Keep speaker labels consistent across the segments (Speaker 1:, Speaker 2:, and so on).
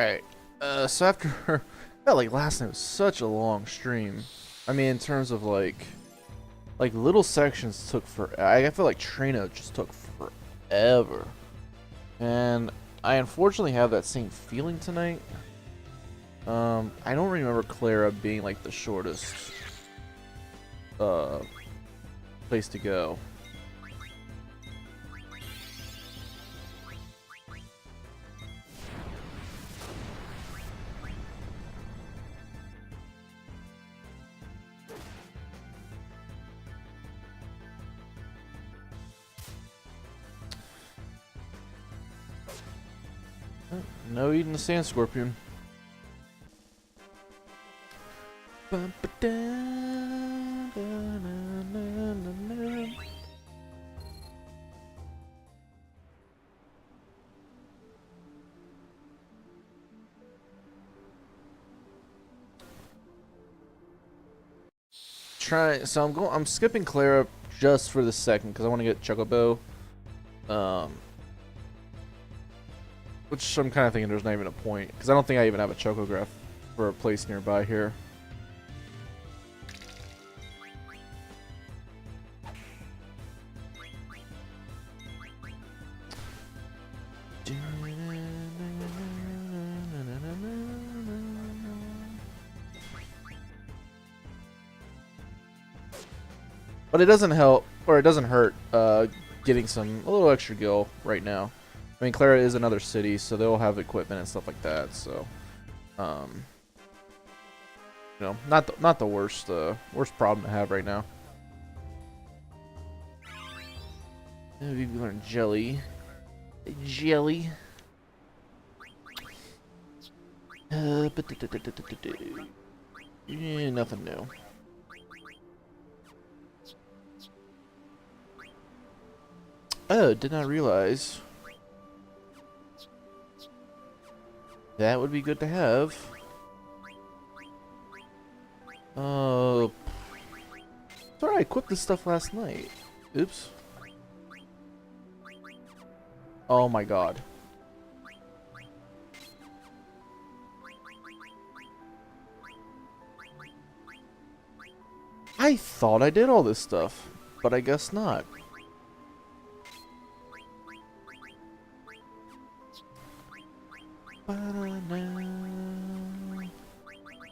Speaker 1: Alright, so after, felt like last night was such a long stream. I mean, in terms of like little sections took I feel like Trina just took forever. And I unfortunately have that same feeling tonight. I don't remember Cleyra being like the shortest, place to go. No eating the sand scorpion. I'm skipping Cleyra just for the second because I want to get Chocobo. Which I'm kind of thinking there's not even a point because I don't think I even have a Chocograph for a place nearby here. But it doesn't help, or it doesn't hurt, getting a little extra gil right now. I mean, Cleyra is another city, so they'll have equipment and stuff like that. So, you know, not the worst problem to have right now. We learned jelly, nothing new. Oh, did not realize. That would be good to have. Oh. Sorry, I equipped this stuff last night. Oops. Oh my god. I thought I did all this stuff, but I guess not.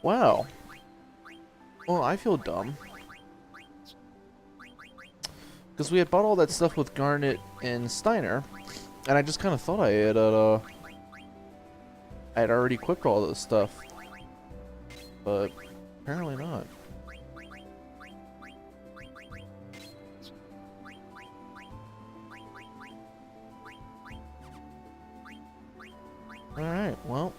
Speaker 1: Wow. Well, I feel dumb. Because we had bought all that stuff with Garnet and Steiner, and I just kind of thought I had already equipped all this stuff. But apparently not. Alright, well.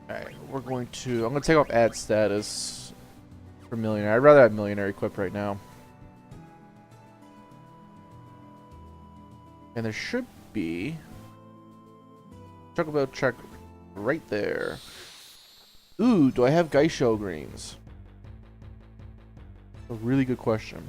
Speaker 1: Alright, I'm gonna take off ad status for millionaire. I'd rather have millionaire equipped right now. And there should be Chocobo check right there. Ooh, do I have Geisho greens? A really good question.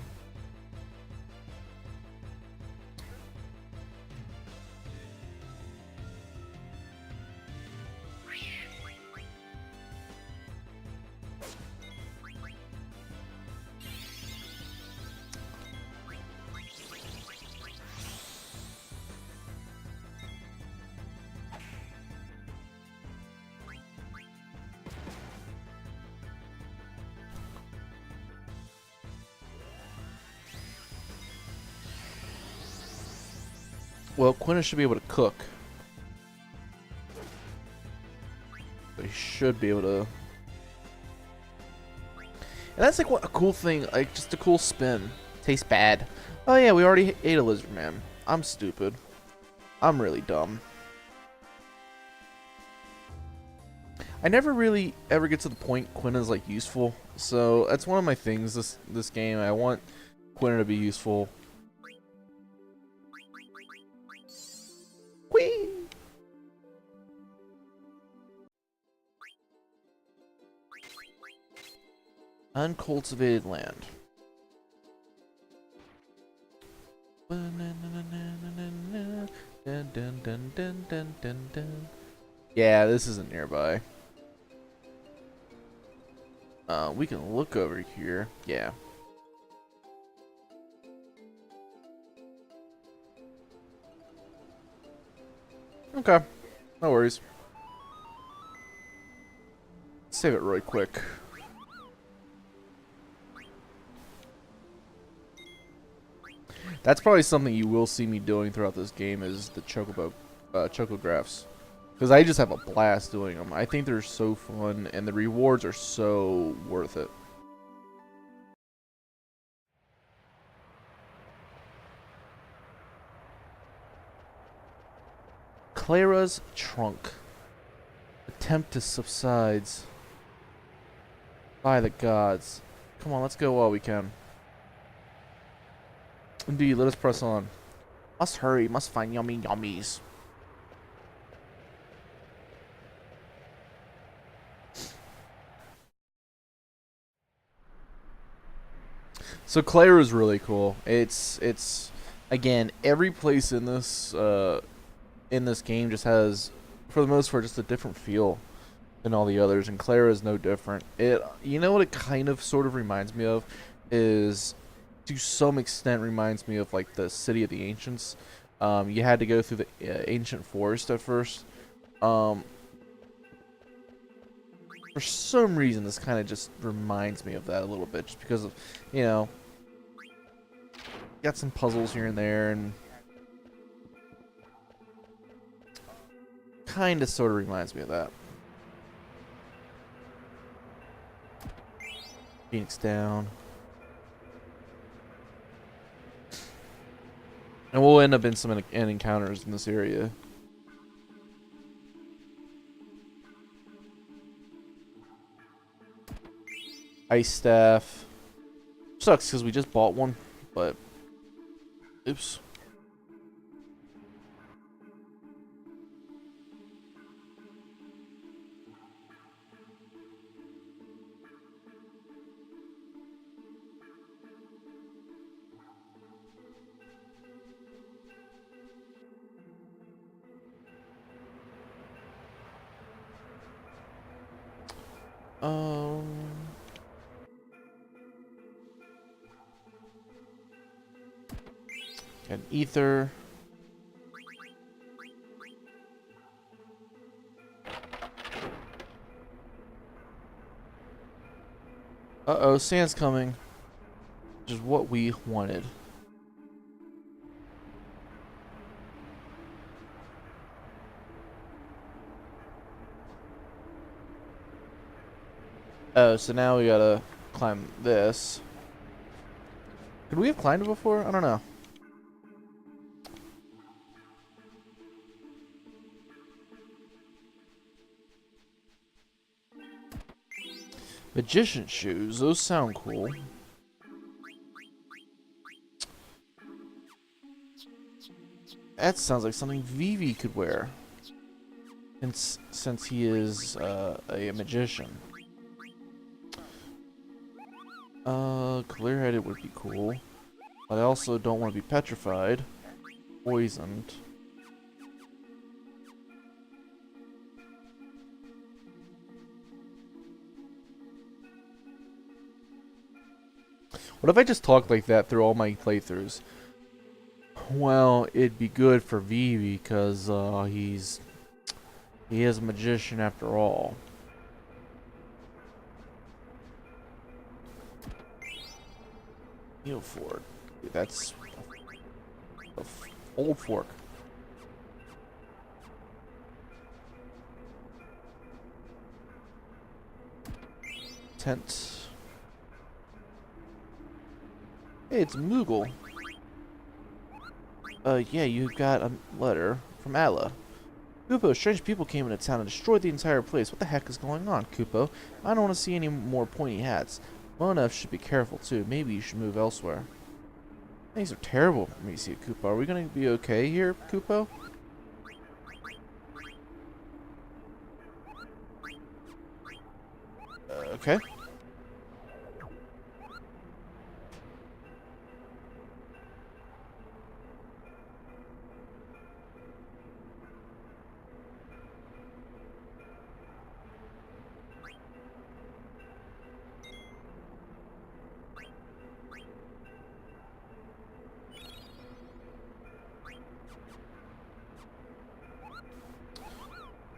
Speaker 1: Well, Quintus should be able to cook. But he should be able to. And that's like what a cool thing, like just a cool spin. Tastes bad. Oh yeah, we already ate a lizard man. I'm stupid. I'm really dumb. I never really ever get to the point Quina's like useful, so that's one of my things this game. I want Quina to be useful. Whee! Uncultivated land. Yeah, this isn't nearby. We can look over here. Yeah. Okay. No worries. Save it really quick. That's probably something you will see me doing throughout this game is the chocographs. Because I just have a blast doing them. I think they're so fun, and the rewards are so worth it. Cleyra's trunk. Attempt to subsides. By the gods. Come on, let's go while we can. Indeed, let us press on. Must hurry, must find yummy yummies. So Cleyra is really cool. It's again, every place in this game just has, for the most part, just a different feel than all the others, and Cleyra is no different. You know what it kind of sort of reminds me of is, to some extent, reminds me of like the City of the Ancients. You had to go through the ancient forest at first. For some reason, this kind of just reminds me of that a little bit, just because of, you know, got some puzzles here and there, and kind of sort of reminds me of that. Phoenix down. And we'll end up in some encounters in this area. Ice staff. Sucks because we just bought one, but oops. An ether. Uh-oh, sand's coming. Which is what we wanted. Oh, so now we gotta climb this. Could we have climbed it before? I don't know. Magician shoes, those sound cool. That sounds like something Vivi could wear. Since he is a magician. Clear-headed would be cool. But I also don't want to be petrified. Poisoned. What if I just talk like that through all my playthroughs? Well, it'd be good for Vivi because he is a magician after all. Needle Ford. That's a old fork. Tent. Hey, it's Moogle. Yeah, you got a letter from Alla. Kupo, strange people came into town and destroyed the entire place. What the heck is going on, Kupo? I don't want to see any more pointy hats. Mona should be careful, too. Maybe you should move elsewhere. Things are terrible for me to see, Kupo. Are we going to be okay here, Kupo? Okay.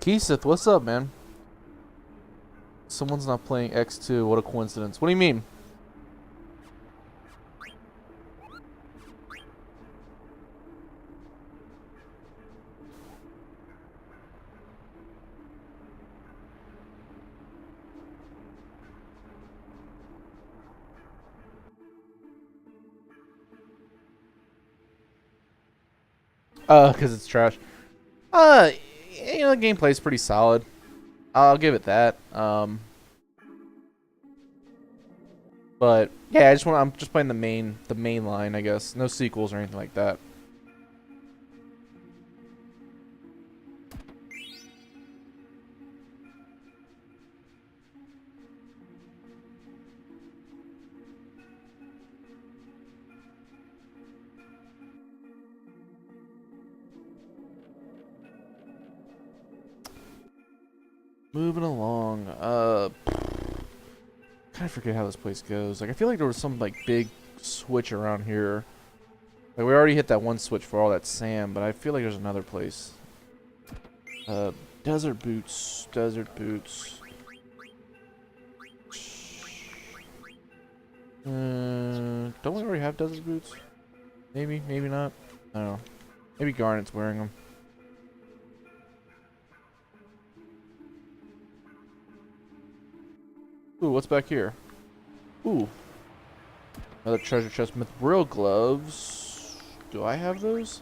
Speaker 1: Keeseth, what's up, man? Someone's not playing X2. What a coincidence. What do you mean? Because it's trash. You know, the gameplay's pretty solid. I'll give it that. But yeah, I'm just playing the main line, I guess. No sequels or anything like that. Moving along. Kind of forget how this place goes. Like, I feel like there was some like big switch around here. Like, we already hit that one switch for all that sand, but I feel like there's another place. Desert boots. Desert boots. Don't we already have desert boots? Maybe, maybe not. I don't know. Maybe Garnet's wearing them. Ooh, what's back here? Ooh. Another treasure chest with mithril gloves. Do I have those?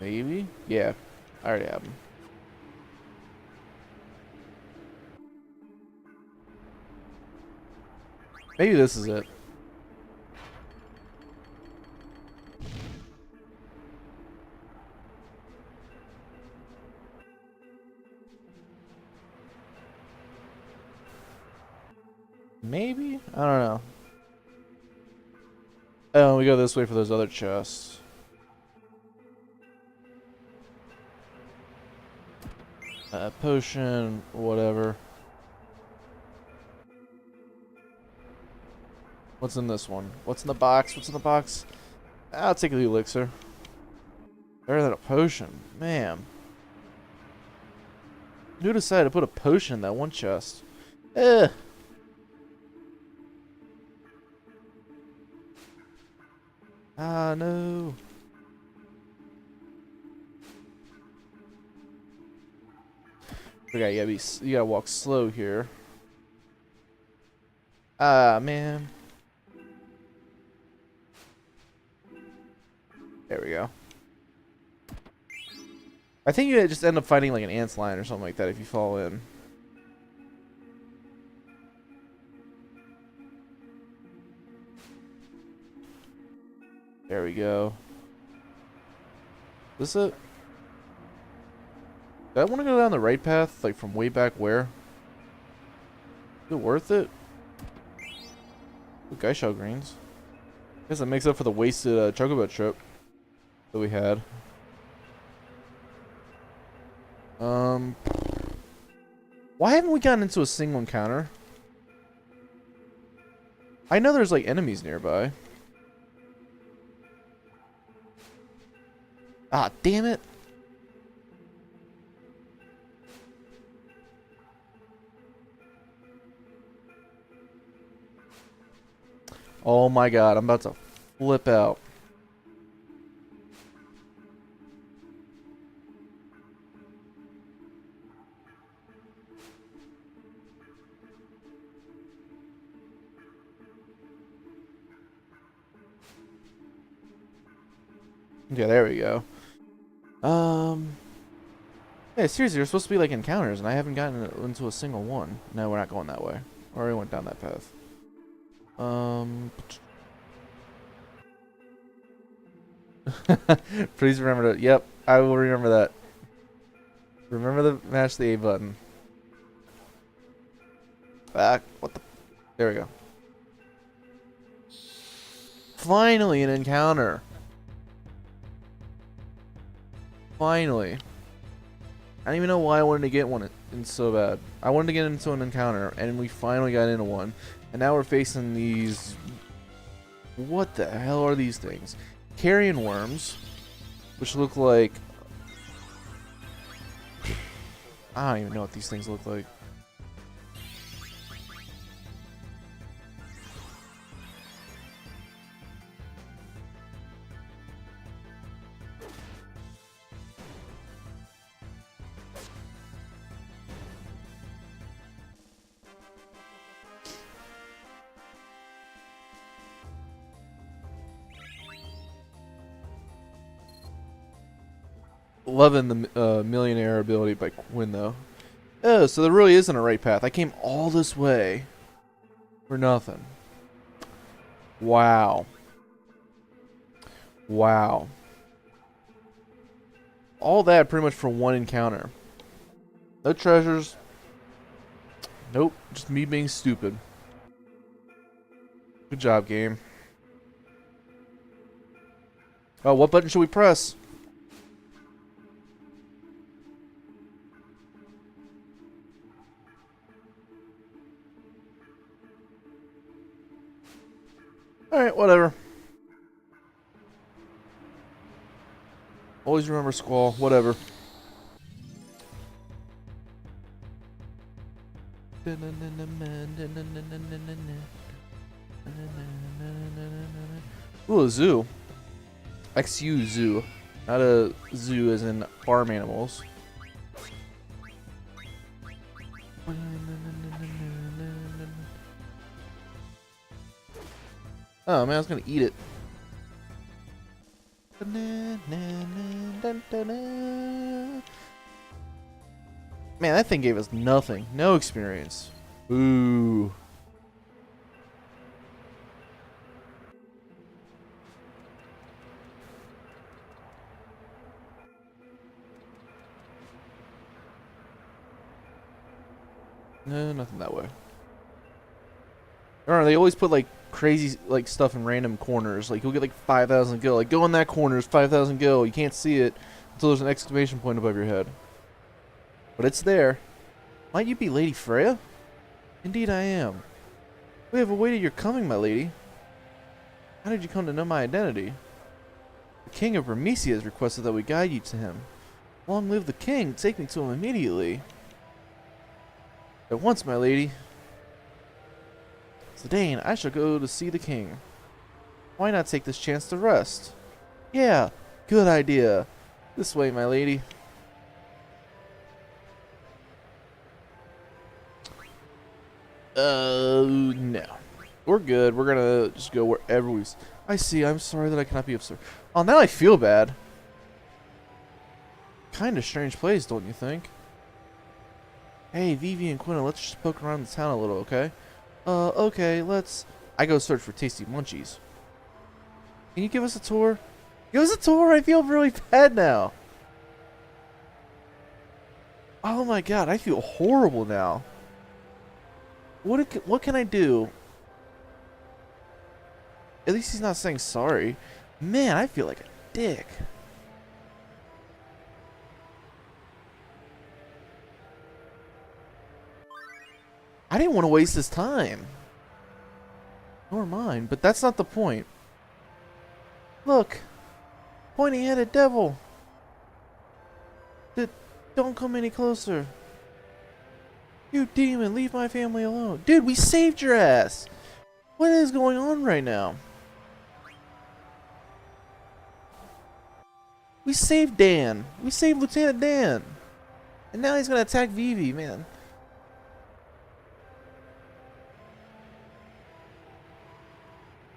Speaker 1: Maybe? Yeah, I already have them. Maybe this is it. Maybe? I don't know. Oh, we go this way for those other chests. Potion, whatever. What's in this one? What's in the box? What's in the box? I'll take the elixir. Better than a potion. Man. Who decided to put a potion in that one chest? Ugh. Ah, no. Okay, you gotta walk slow here. Ah, man. There we go. I think you just end up fighting like an ant's lion or something like that if you fall in. There we go. Is this it? Do I want to go down the right path, like from way back where? Is it worth it? Ooh, Geisha greens. Guess that makes up for the wasted chocobo trip that we had. Why haven't we gotten into a single encounter? I know there's like enemies nearby. Ah, damn it. Oh my god, I'm about to flip out. Yeah, there we go. Yeah, seriously, there's supposed to be like encounters, and I haven't gotten into a single one. No, we're not going that way. I already went down that path. Please remember to. Yep, I will remember that. Remember to mash the A button. Back. What the? There we go. Finally, an encounter. Finally. I don't even know why I wanted to get one in so bad. I wanted to get into an encounter, and we finally got into one. And now we're facing these... What the hell are these things? Carrion worms, which look like... I don't even know what these things look like. Loving the millionaire ability by Quinn, though. Oh, so there really isn't a right path. I came all this way for nothing. Wow. Wow. All that pretty much for one encounter. No treasures. Nope. Just me being stupid. Good job, game. Oh, what button should we press? Alright, whatever. Always remember Squall, whatever. Ooh, a zoo. XU zoo. Not a zoo as in farm animals. Oh man, I was gonna eat it. Man, that thing gave us nothing. No experience. Ooh. No, nothing that way. I don't know, they always put like crazy like stuff in random corners. Like you'll get like 5,000 gil. Like go in that corner, there's 5,000 gil. You can't see it until there's an exclamation point above your head. But it's there. Might you be Lady Freya? Indeed I am. We have awaited your coming, my lady. How did you come to know my identity? The king of Ramesia has requested that we guide you to him. Long live the king. Take me to him immediately. At once, my lady. Zidane, I shall go to see the king. Why not take this chance to rest? Yeah, good idea. This way, my lady. No. We're good. We're gonna just go wherever we... I see. I'm sorry that I cannot be of service. Oh, now I feel bad. Kind of strange place, don't you think? Hey, Vivi and Quinn, let's just poke around the town a little, okay? Okay, let's... I go search for tasty munchies. Can you give us a tour? Give us a tour? I feel really bad now. Oh my god, I feel horrible now. What can I do? At least he's not saying sorry. Man, I feel like a dick. I didn't want to waste his time. Nor mine, but that's not the point. Look. Pointy-headed devil. Don't come any closer. You demon, leave my family alone. Dude, we saved your ass. What is going on right now? We saved Dan. We saved Lieutenant Dan. And now he's going to attack Vivi, man.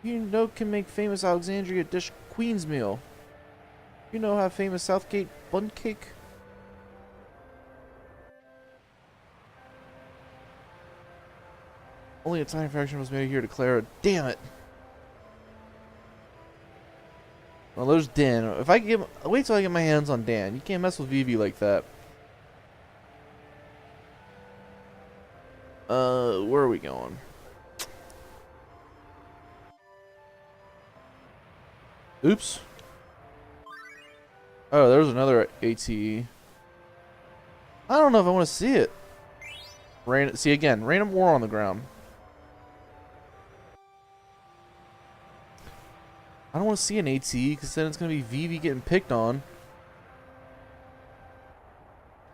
Speaker 1: You know can make famous Alexandria dish Queen's meal. You know how famous Southgate bun cake? Only a tiny fraction was made here to Cleyra. Damn it. Well, there's Dan. If I get, wait till I get my hands on Dan. You can't mess with Vivi like that. Where are we going? Oops. Oh, there's another ATE. I don't know if I want to see it. See again, random war on the ground. I don't want to see an ATE because then it's going to be Vivi getting picked on.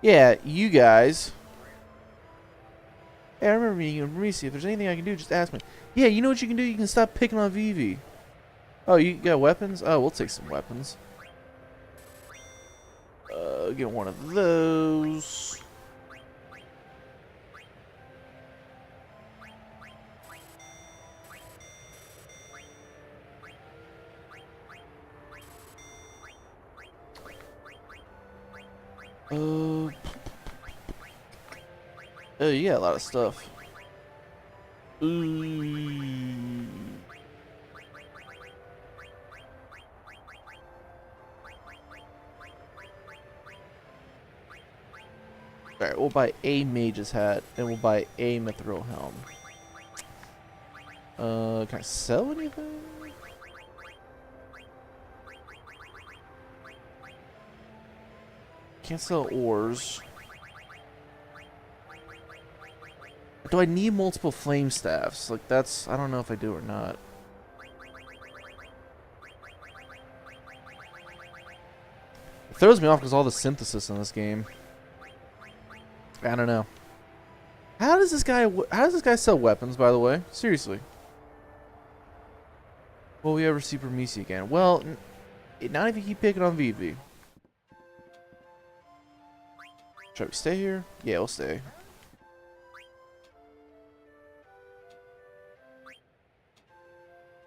Speaker 1: Yeah, you guys. Hey, I remember meeting you in Mauricio. If there's anything I can do, just ask me. Yeah, you know what you can do? You can stop picking on Vivi. Oh, you got weapons? Oh, we'll take some weapons. Get one of those. Oh, you got a lot of stuff. Ooh. Alright, we'll buy a mage's hat, and we'll buy a mithril helm. Can I sell anything? Can't sell ores. Do I need multiple flame staffs? Like, that's... I don't know if I do or not. It throws me off because all the synthesis in this game. I don't know. How does this guy sell weapons, by the way? Seriously. Will we ever see Promisi again? Well, not if you keep picking on Vivi. Should we stay here? Yeah, we'll stay.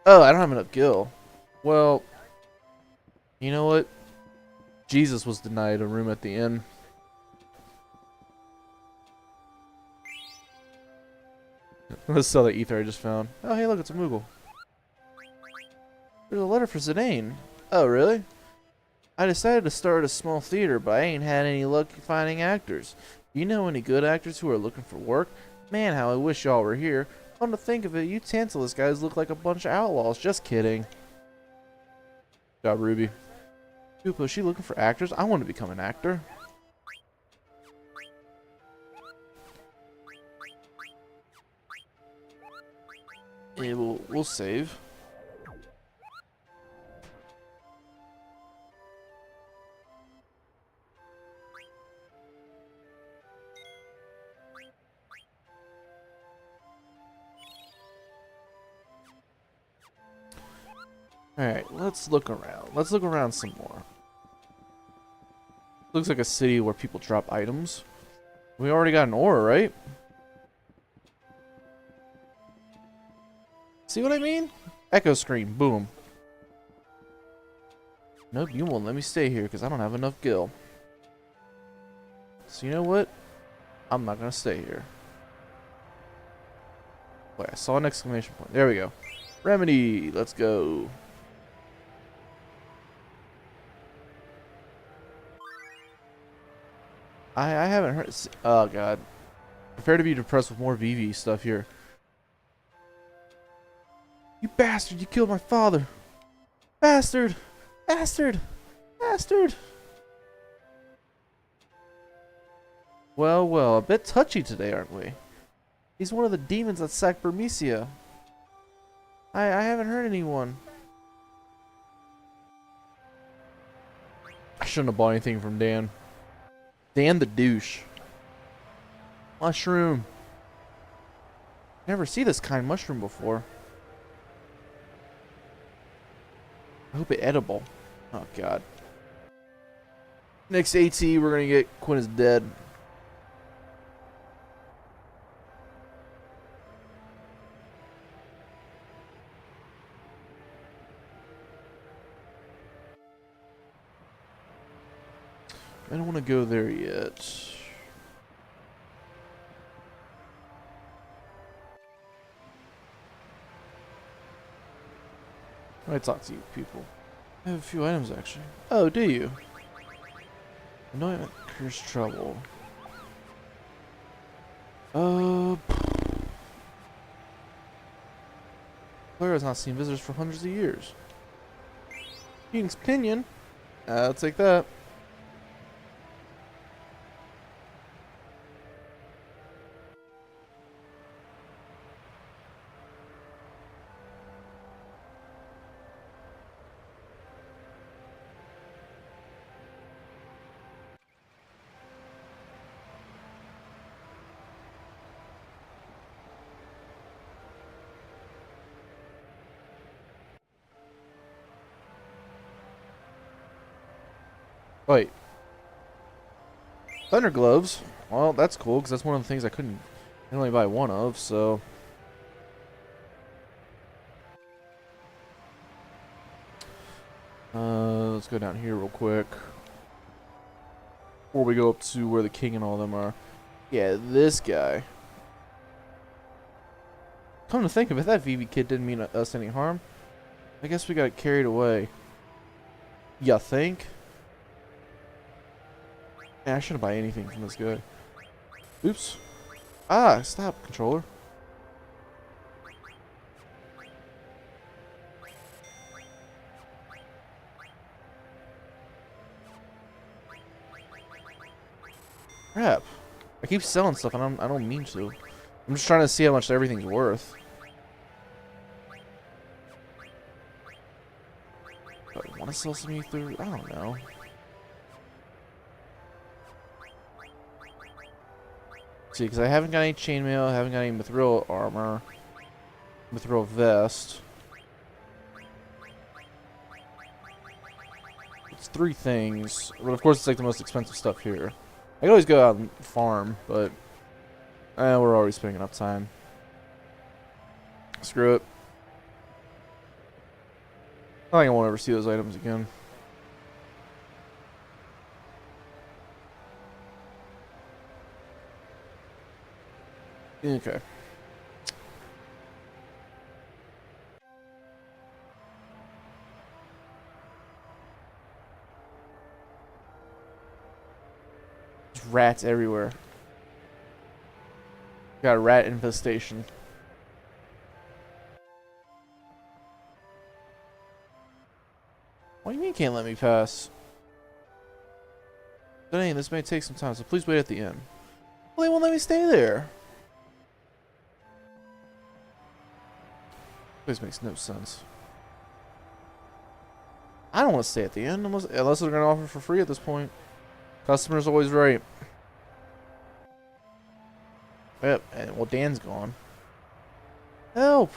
Speaker 1: Oh, I don't have enough gil. Well, you know what? Jesus was denied a room at the inn. Let's sell the ether I just found. Oh, hey, look, it's a Moogle. There's a letter for Zidane. Oh, really? I decided to start a small theater, but I ain't had any luck finding actors. You know any good actors who are looking for work? Man, how I wish y'all were here. Come to think of it, you Tantalus guys look like a bunch of outlaws. Just kidding. Good job, Ruby. Koopa, is she looking for actors? I want to become an actor. Yeah, we'll save. Alright, let's look around. Let's look around some more. Looks like a city where people drop items. We already got an aura, right? See what I mean? Echo screen, boom. Nope, you won't let me stay here because I don't have enough gil. So you know what? I'm not gonna stay here. Wait, I saw an exclamation point. There we go. Remedy, let's go. I haven't heard. Oh god. Prepare to be depressed with more VV stuff here. You bastard! You killed my father! Bastard! Bastard! Bastard! Well, well, a bit touchy today, aren't we? He's one of the demons that sacked Burmecia. I haven't heard anyone. I shouldn't have bought anything from Dan. Dan the douche. Mushroom. Never see this kind mushroom before. I hope it's edible. Oh god. Next AT, we're gonna get Quinn is dead. I don't want to go there yet. I talk to you people. I have a few items actually. Oh, do you? Anointment cures trouble. Cleyra has not seen visitors for hundreds of years. King's Pinion. I'll take that. Wait. Thunder gloves. Well, that's cool because that's one of the things I can only buy one of. So. Let's go down here real quick. Before we go up to where the king and all them are. Yeah, this guy. Come to think of it, that VV kid didn't mean us any harm. I guess we got carried away. Ya think? Yeah, I shouldn't buy anything from this guy. Oops. Ah, stop, controller. Crap. I keep selling stuff and I don't mean to. I'm just trying to see how much everything's worth. Do I want to sell some ether? I don't know. See, because I haven't got any chainmail, I haven't got any mithril armor, mithril vest. It's 3 things, but of course it's like the most expensive stuff here. I could always go out and farm, but we're already spending enough time. Screw it. I think I won't ever see those items again. Okay. There's rats everywhere. Got a rat infestation. What do you mean you can't let me pass? Dang, this may take some time, so please wait at the inn. Well, they won't let me stay there. This makes no sense. I don't want to stay at the inn unless they're going to offer for free at this point. Customer's always right. Yep, and well, Dan's gone. Help!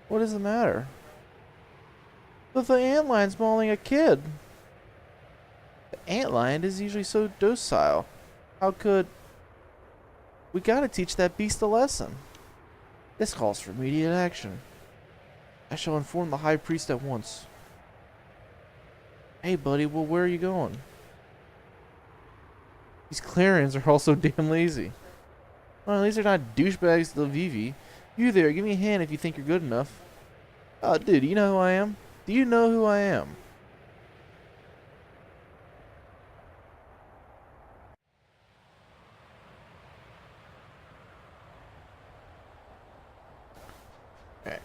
Speaker 1: What is the matter? But the antline's mauling a kid. The antlion is usually so docile. How could... We gotta teach that beast a lesson. This calls for immediate action. I shall inform the high priest at once. Hey buddy, well where are you going? These Clarions are also damn lazy. Well, at least they're not douchebags to the VV. You there, give me a hand if you think you're good enough. Oh dude, you know who I am? Do you know who I am? Okay.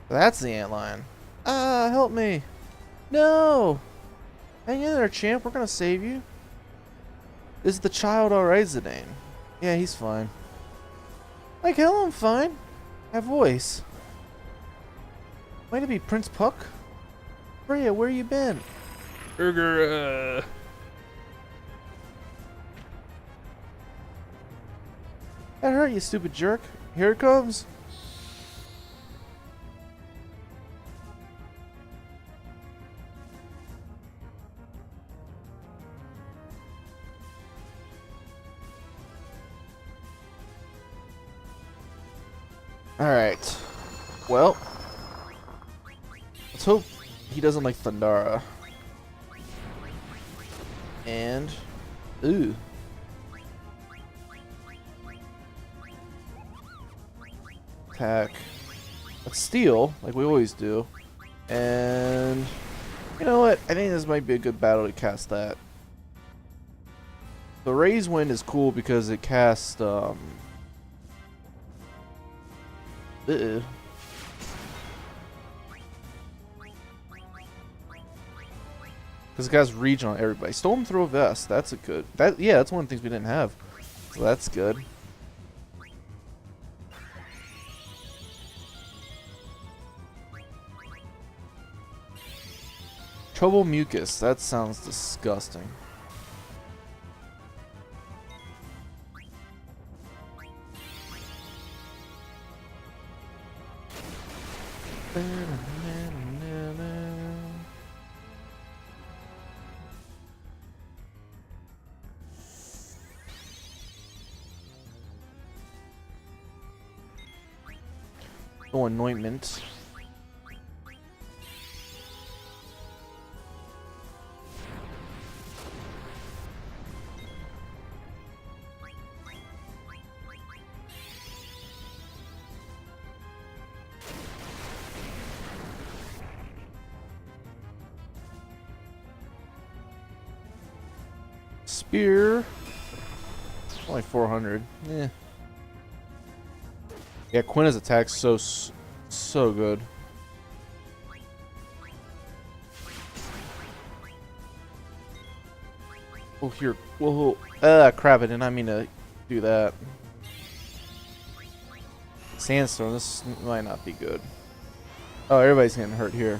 Speaker 1: That's the antlion. Ah, help me. No! Hang in there, champ. We're gonna save you. Is the child alright, Zidane? Yeah, he's fine. Like hell, I'm fine. That voice. Might it be Prince Puck? Freya, where you been? Burger, That hurt, you stupid jerk. Here it comes. Alright. Well. Let's hope he doesn't like Thundara. And... Ooh. attack. Let's steal, like we always do. And you know what? I think this might be a good battle to cast that. The Raise Wind is cool because it casts because it casts Regen on everybody. Storm Throw Vest, that's a good. Yeah, that's one of the things we didn't have. So that's good. Trouble Mucus, that sounds disgusting. Oh, anointment. Spear. Only 400. Yeah. Yeah, Quina's attack's so good. Oh, here. Whoa. Crap, I did not mean to do that. Sandstorm, this might not be good. Oh, everybody's getting hurt here.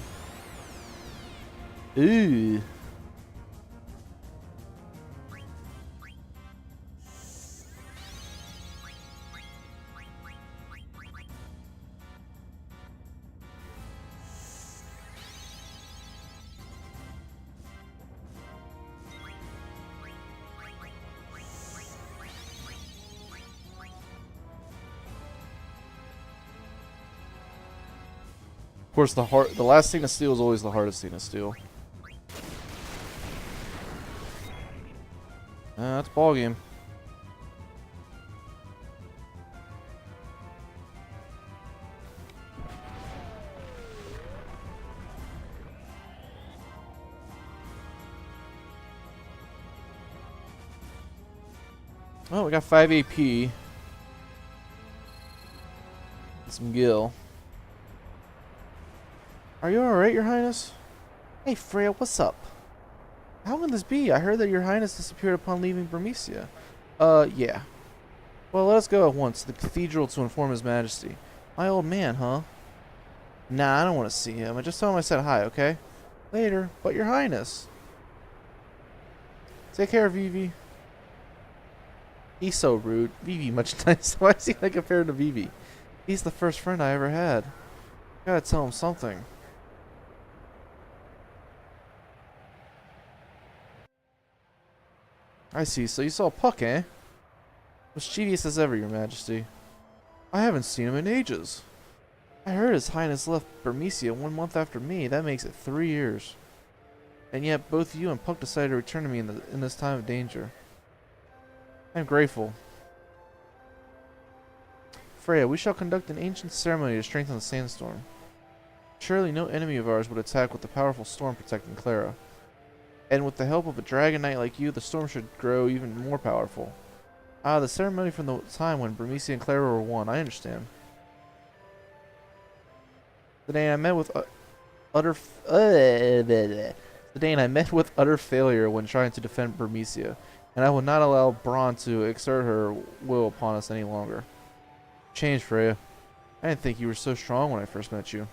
Speaker 1: Ooh. Of course, the last thing to steal is always the hardest thing to steal. That's ball game. Oh, we got 5 AP. Some gil. Are you alright, Your Highness? Hey, Freya, what's up? How can this be? I heard that Your Highness disappeared upon leaving Burmecia. Yeah. Well, let us go at once to the cathedral to inform His Majesty. My old man, huh? Nah, I don't want to see him. I just told him I said hi, okay? Later. But Your Highness. Take care, Vivi. He's so rude. Vivi, much nicer. Why is he like compared to Vivi? He's the first friend I ever had. Gotta tell him something. I see. So you saw Puck, eh? Mischievous as ever, Your Majesty. I haven't seen him in ages. I heard His Highness left Burmecia 1 month after me. That makes it 3 years. And yet both you and Puck decided to return to me in this time of danger. I am grateful. Freya, we shall conduct an ancient ceremony to strengthen the sandstorm. Surely no enemy of ours would attack with the powerful storm protecting Cleyra. And with the help of a dragon knight like you, the storm should grow even more powerful. Ah, the ceremony from the time when Burmecia and Cleyra were one. I understand. Today I met with utter failure when trying to defend Burmecia, and I will not allow Braun to exert her will upon us any longer. Change, Freya. I didn't think you were so strong when I first met you.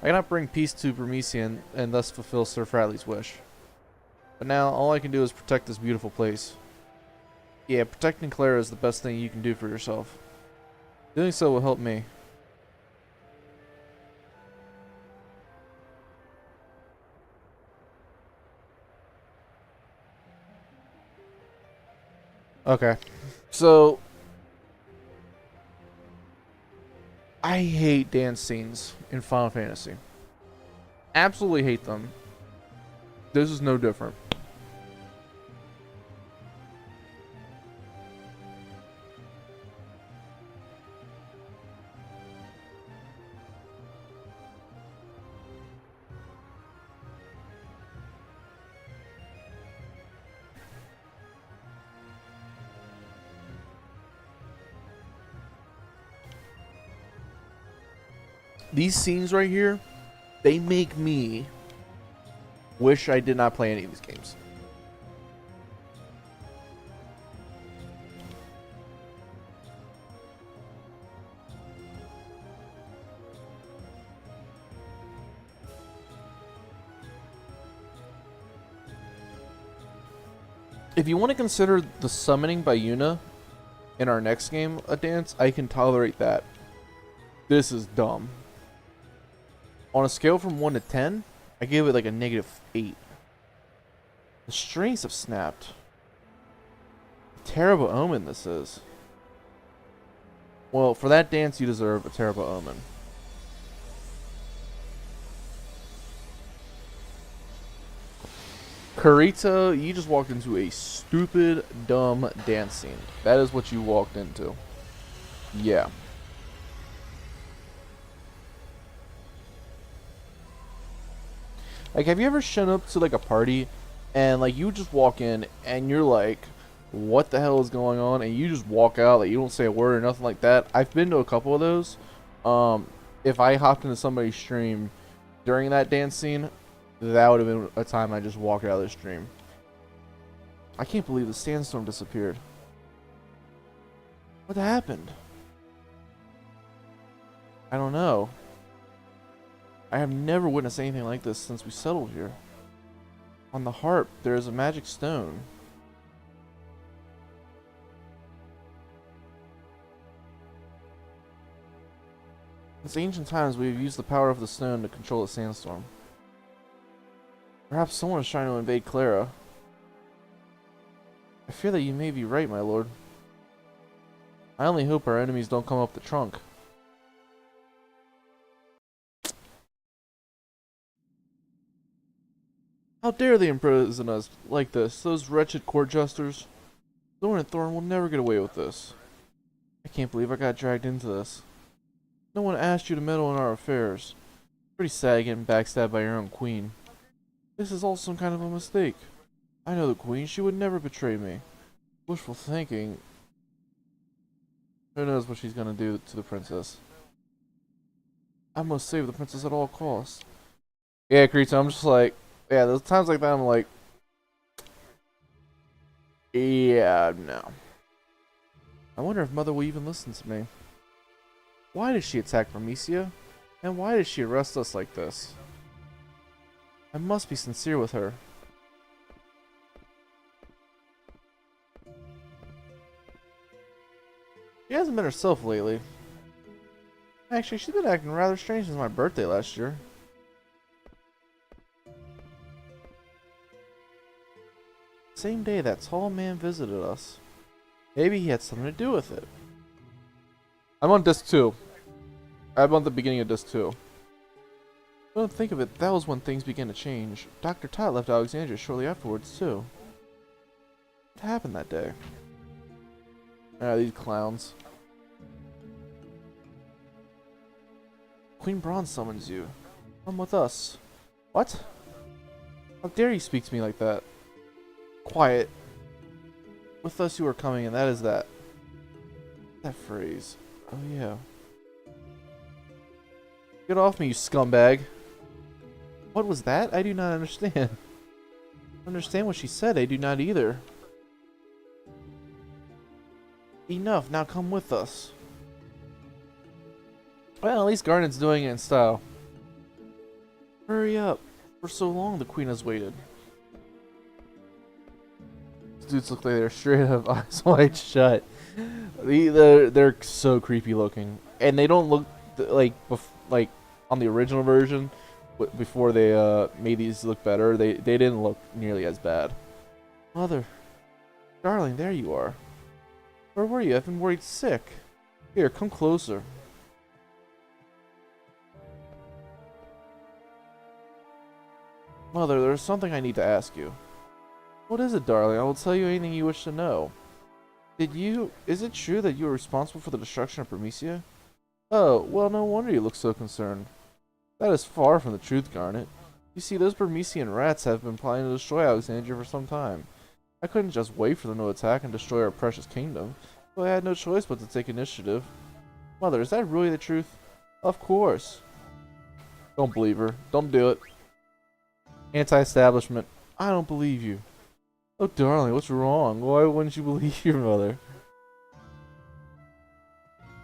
Speaker 1: I cannot bring peace to Burmecia and thus fulfill Sir Fratley's wish. But now, all I can do is protect this beautiful place. Yeah, protecting Cleyra is the best thing you can do for yourself. Doing so will help me. Okay. So, I hate dance scenes in Final Fantasy. Absolutely hate them. This is no different. These scenes right here, they make me wish I did not play any of these games. If you want to consider the summoning by Yuna in our next game a dance, I can tolerate that. This is dumb. On a scale from 1 to 10, I gave it like a -8. The strings have snapped. Terrible omen this is. Well, for that dance you deserve a terrible omen. Kurita, you just walked into a stupid, dumb dance scene. That is what you walked into. Yeah. Like, have you ever shown up to like a party and like you just walk in and you're like, what the hell is going on? And you just walk out, like you don't say a word or nothing like that. I've been to a couple of those. If I hopped into somebody's stream during that dance scene, that would have been a time I just walked out of the stream. I can't believe the sandstorm disappeared. What happened? I don't know. I have never witnessed anything like this since we settled here. On the harp, there is a magic stone. Since ancient times, we have used the power of the stone to control the sandstorm. Perhaps someone is trying to invade Cleyra. I fear that you may be right, my lord. I only hope our enemies don't come up the trunk. How dare they imprison us like this, those wretched court jesters. Thorn and Thorn will never get away with this. I can't believe I got dragged into this. No one asked you to meddle in our affairs. Pretty sad getting backstabbed by your own queen. This is all some kind of a mistake. I know the queen, she would never betray me. Wishful thinking. Who knows what she's gonna do to the princess. I must save the princess at all costs. Yeah, Kurita, I'm just like, yeah, there's times like that I'm like, yeah, no. I wonder if Mother will even listen to me. Why did she attack Vermesia? And why did she arrest us like this? I must be sincere with her. She hasn't been herself lately. Actually, she's been acting rather strange since my birthday last year. Same day that tall man visited us. Maybe he had something to do with it. I'm on disc 2. I'm on the beginning of disc 2. Don't think of it, that was when things began to change. Dr. Tot left Alexandria shortly afterwards, too. What happened that day? Ah, these clowns. Queen Braun summons you. Come with us. What? How dare you speak to me like that? Quiet. With us you are coming, and that is that. That phrase. Oh yeah. Get off me, you scumbag. What was that? I do not understand. Understand what she said? I do not either. Enough, now come with us. Well, at least Garnet's doing it in style. Hurry up. For so long the queen has waited. These dudes look like they're straight up eyes wide shut. They're so creepy looking. And they don't look like on the original version. Before they made these look better, they didn't look nearly as bad. Mother, darling, there you are. Where were you? I've been worried sick. Here, come closer. Mother, there's something I need to ask you. What is it, darling? I will tell you anything you wish to know. Is it true that you were responsible for the destruction of Vermesia? Oh, well, no wonder you look so concerned. That is far from the truth, Garnet. You see, those Vermesian rats have been planning to destroy Alexandria for some time. I couldn't just wait for them to attack and destroy our precious kingdom, so I had no choice but to take initiative. Mother, is that really the truth? Of course. Don't believe her. Don't do it. Anti-establishment. I don't believe you. Oh, darling, what's wrong? Why wouldn't you believe your mother?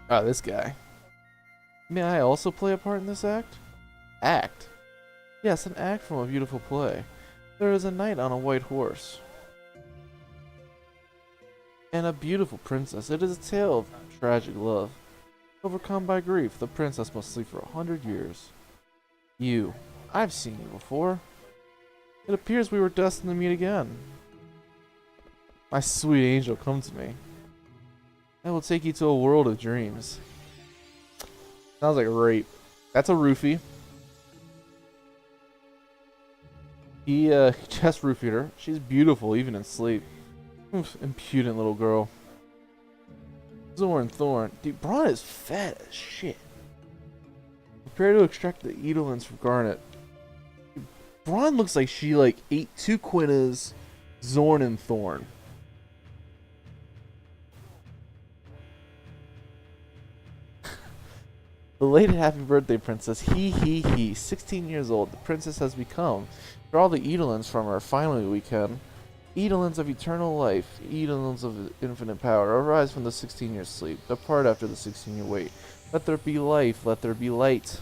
Speaker 1: Ah, this guy. May I also play a part in this act? Act? Yes, an act from a beautiful play. There is a knight on a white horse. And a beautiful princess. It is a tale of tragic love. Overcome by grief, the princess must sleep for 100 years. You. I've seen you before. It appears we were destined to meet again. My sweet angel, come to me. I will take you to a world of dreams. Sounds like rape. That's a roofie. He just roofied her. She's beautiful even in sleep. Oof, impudent little girl. Zorn Thorn. Dude, Braun is fat as shit. Prepare to extract the edelins from Garnet. Dude, Braun looks like she ate 2 Quinnas, Zorn and Thorn. Belated happy birthday, princess. He. 16 years old. The princess has become. Draw the edelins from her. Finally we can. Edelins of eternal life. Edelins of infinite power. Arise from the 16-year sleep. Depart after the 16-year wait. Let there be life. Let there be light.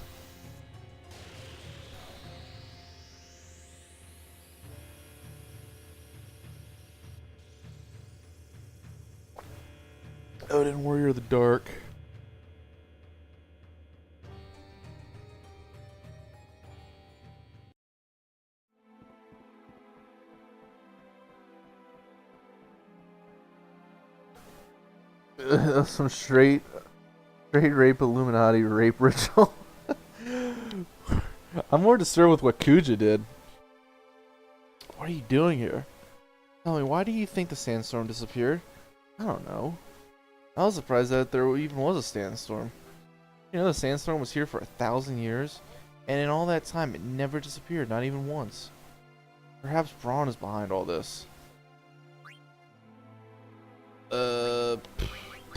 Speaker 1: Odin, warrior of the dark. Some straight rape Illuminati rape ritual. I'm more disturbed with what Kuja did. What are you doing here? Tell me, why do you think the sandstorm disappeared? I don't know. I was surprised that there even was a sandstorm. You know, the sandstorm was here for 1,000 years, and in all that time it never disappeared, not even once. Perhaps Braun is behind all this.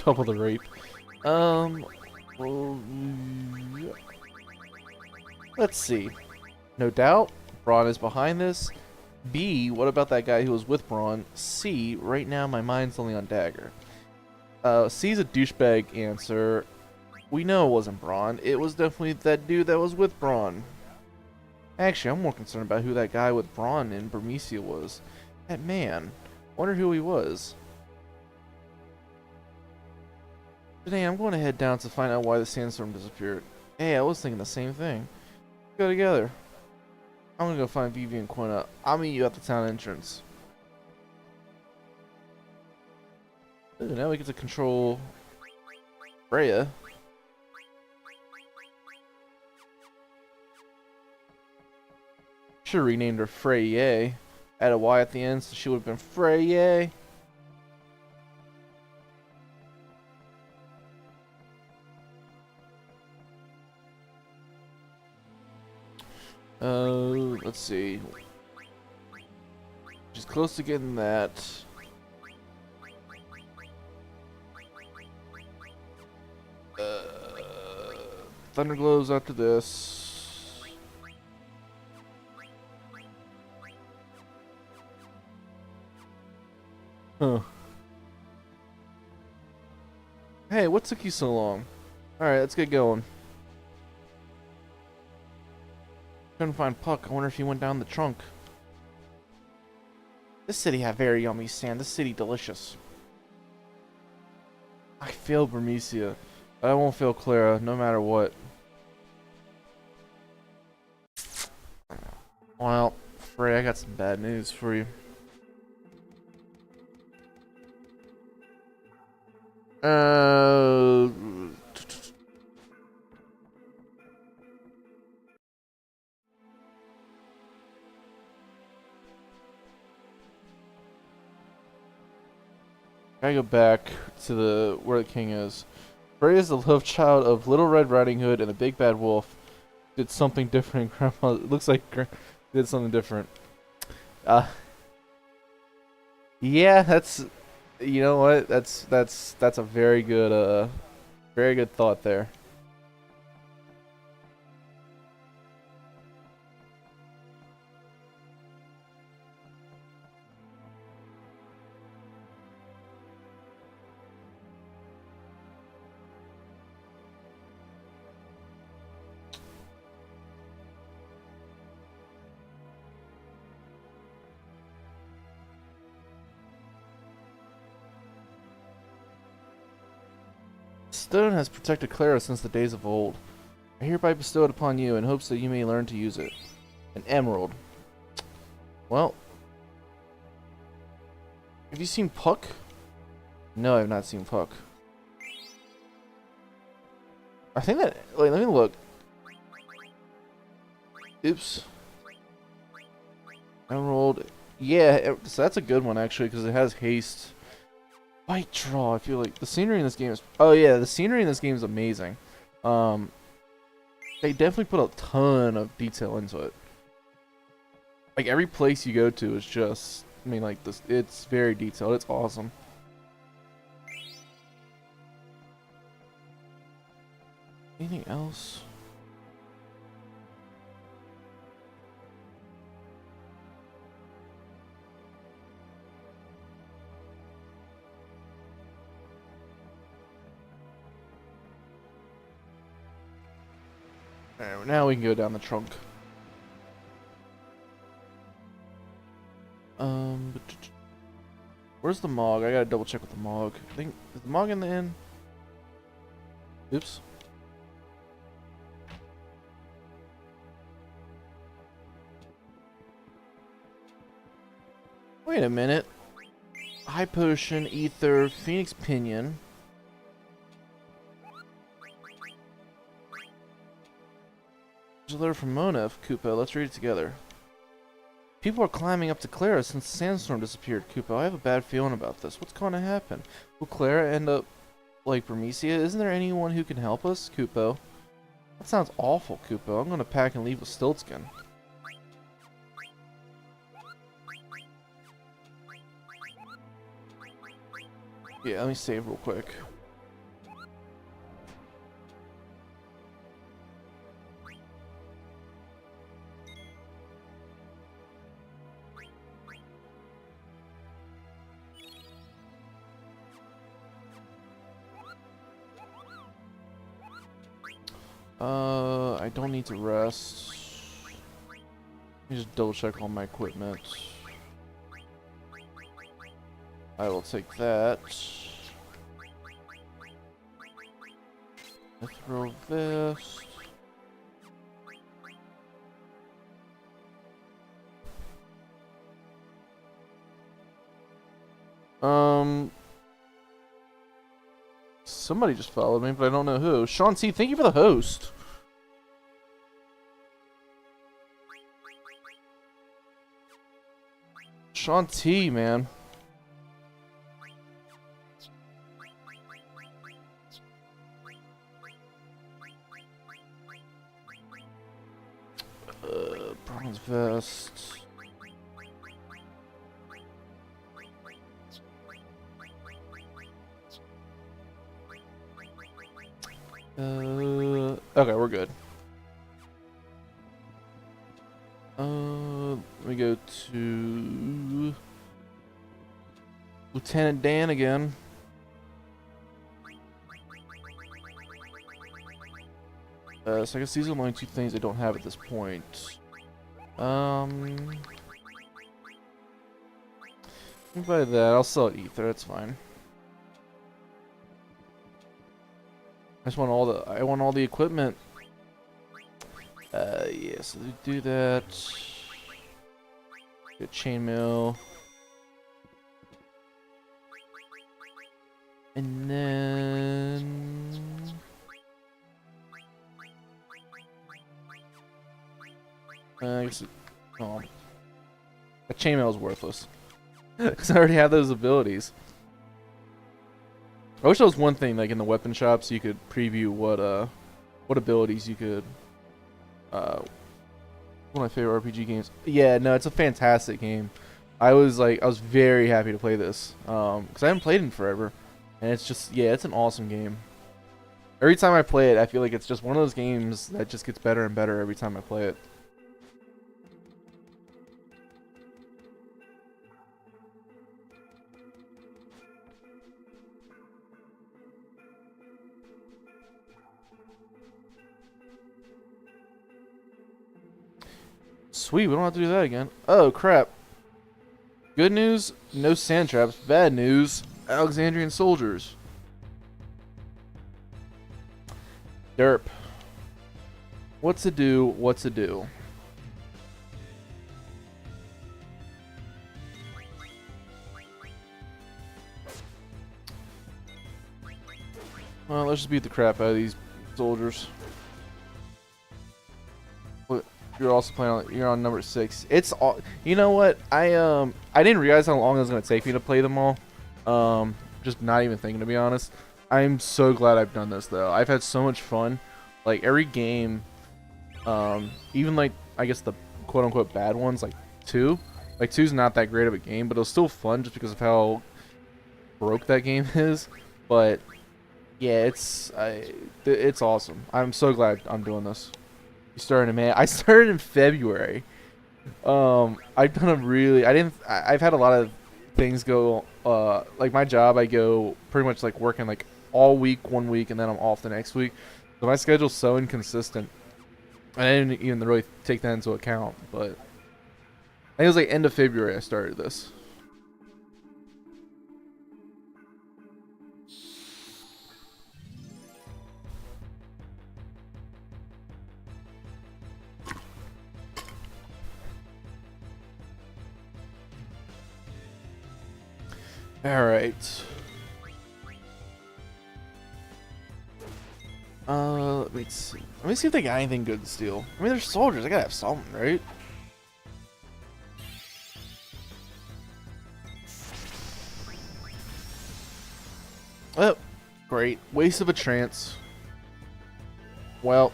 Speaker 1: Double the rape. Well, let's see. No doubt, Braun is behind this. B, what about that guy who was with Braun? C, right now my mind's only on Dagger. C's a douchebag answer. We know it wasn't Braun. It was definitely that dude that was with Braun. Actually, I'm more concerned about who that guy with Braun in Burmecia was. That man. Wonder who he was. Today, I'm going to head down to find out why the sandstorm disappeared. Hey, I was thinking the same thing. Let's go together. I'm gonna go find Vivi and Quina. I'll meet you at the town entrance. Ooh, now we get to control Freya. Should have renamed her Freyye. Add a Y at the end so she would have been Freyye. Let's see. She's close to getting that. Thunderglows after this. Huh. Hey, what took you so long? Alright, let's get going. Couldn't find Puck. I wonder if he went down the trunk. This city had very yummy sand. This city delicious. I failed Burmecia, but I won't fail Cleyra, no matter what. Well, Frey, I got some bad news for you. Gotta go back to the where the king is. Frey is the love child of Little Red Riding Hood and the Big Bad Wolf. Did something different. Grandma, it looks like did something different. Yeah, that's, you know what? That's a very good thought there. stone has protected Cleyra since the days of old. I hereby bestow it upon you in hopes that you may learn to use it. An emerald. Well, have you seen Puck? No, I have not seen Puck. I think that... Wait, let me look. Oops. Emerald. Yeah, so that's a good one, actually, because it has haste. Bite draw, I feel like. The scenery in this game is... Oh, yeah, the scenery in this game is amazing. They definitely put a ton of detail into it. Like, every place you go to is just... I mean, like, this. It's very detailed. It's awesome. Anything else? Alright, now we can go down the trunk. Where's the Mog? I gotta double check with the Mog. I think, is the Mog in the inn? Oops. Wait a minute. High Potion, Ether, Phoenix Pinion. There's a letter from Mona of Kupo. Let's read it together. People are climbing up to Cleyra since the sandstorm disappeared, Kupo. I have a bad feeling about this. What's going to happen? Will Cleyra end up like Bermesia? Isn't there anyone who can help us, Kupo? That sounds awful, Kupo. I'm going to pack and leave with Stiltskin. Yeah, let me save real quick. I don't need to rest. Let me just double check all my equipment. I will take that. Mithril vest. Somebody just followed me, but I don't know who. Sean T, thank you for the host. Sean T, man. Bronze vest. Okay, we're good. Let me go to Lieutenant Dan again. So I guess these are the only two things I don't have at this point. By that, I'll sell Ether. That's fine. I just want all the equipment. Yeah, so we do that. Get chainmail. And then I guess the chainmail is worthless. Because I already have those abilities. I wish there was one thing, like in the weapon shops, you could preview what abilities you could. One of my favorite RPG games. Yeah, no, it's a fantastic game. I was very happy to play this because I haven't played it in forever, and it's just, yeah, it's an awesome game. Every time I play it, I feel like it's just one of those games that just gets better and better every time I play it. Sweet, we don't have to do that again. Oh, crap. Good news, no sand traps. Bad news, Alexandrian soldiers. Derp. What's to do? What's to do? Well, let's just beat the crap out of these soldiers. You're also playing on. You're on number 6. It's all. You know what? I didn't realize how long it was gonna take me to play them all. Just not even thinking, to be honest. I'm so glad I've done this though. I've had so much fun. Like every game, even like I guess the quote unquote bad ones, like 2. Like 2's not that great of a game, but it was still fun just because of how broke that game is. But yeah, it's awesome. I'm so glad I'm doing this. You started in May. I started in February. I've done a really. I've had a lot of things go. Like my job, I go pretty much like working like all week, 1 week, and then I'm off the next week. So my schedule's so inconsistent. I didn't even really take that into account, but I think it was like end of February I started this. All right. Let me see. Let me see if they got anything good to steal. I mean, they're soldiers. I gotta have something, right? Oh, great. Waste of a chance. Well,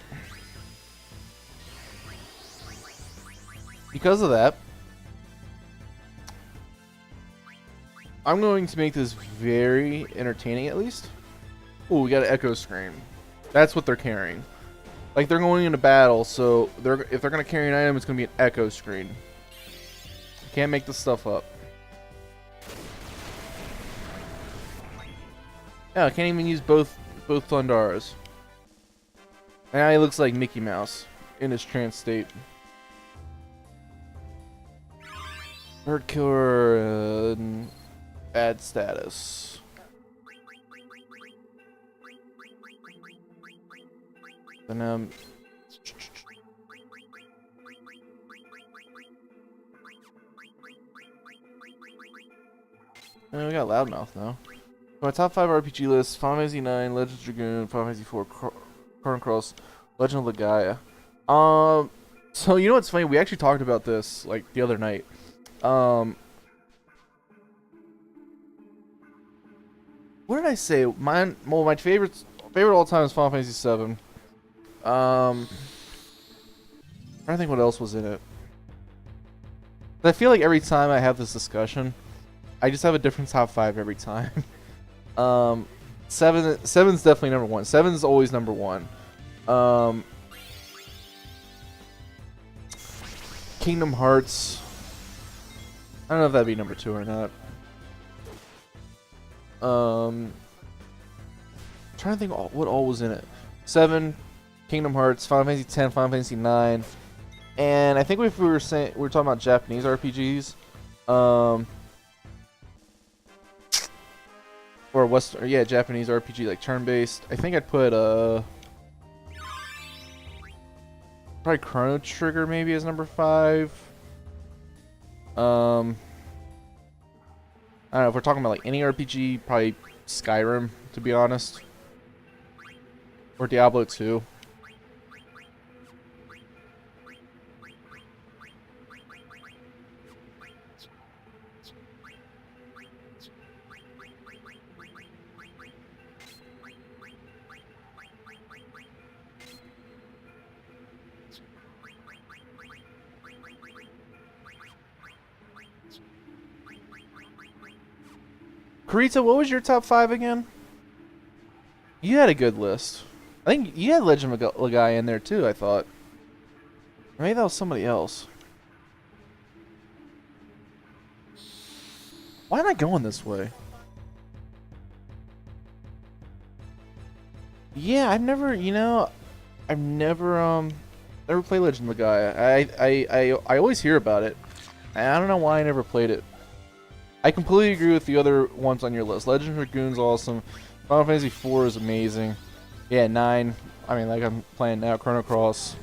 Speaker 1: because of that, I'm going to make this very entertaining, at least. Oh, we got an echo screen. That's what they're carrying. Like, they're going into battle, so if they're going to carry an item, it's going to be an echo screen. You can't make this stuff up. Yeah, I can't even use both Thundaras. And now he looks like Mickey Mouse in his trance state. Bird killer, bad status. And we got Loudmouth now. My top 5 RPG list: Final Fantasy 9, Legend of Dragoon, Final Fantasy 4, Chrono Cross, Legend of Legaia. So you know what's funny? We actually talked about this like the other night. What did I say? Mine. Well, my favorite all time is Final Fantasy 7. I don't think what else was in it. But I feel like every time I have this discussion, I just have a different top 5 every time. Seven's definitely number 1. 7's always number 1. Kingdom Hearts. I don't know if that'd be number 2 or not. Trying to think what all was in it. 7, Kingdom Hearts, Final Fantasy 10, Final Fantasy 9, and I think if we were talking about Japanese RPGs, or Western, yeah, Japanese RPG like turn-based. I think I'd put probably Chrono Trigger maybe as number 5. I don't know if we're talking about like any RPG, probably Skyrim, to be honest, or Diablo 2. Karita, what was your top 5 again? You had a good list. I think you had Legend of Legaia in there too, I thought. Or maybe that was somebody else. Why am I going this way? Yeah, I've never played Legend of Legaia. I always hear about it. I don't know why I never played it. I completely agree with the other ones on your list. Legend of Dragoon's awesome. Final Fantasy 4 is amazing. Yeah, 9. I mean, like I'm playing now, Chrono Cross.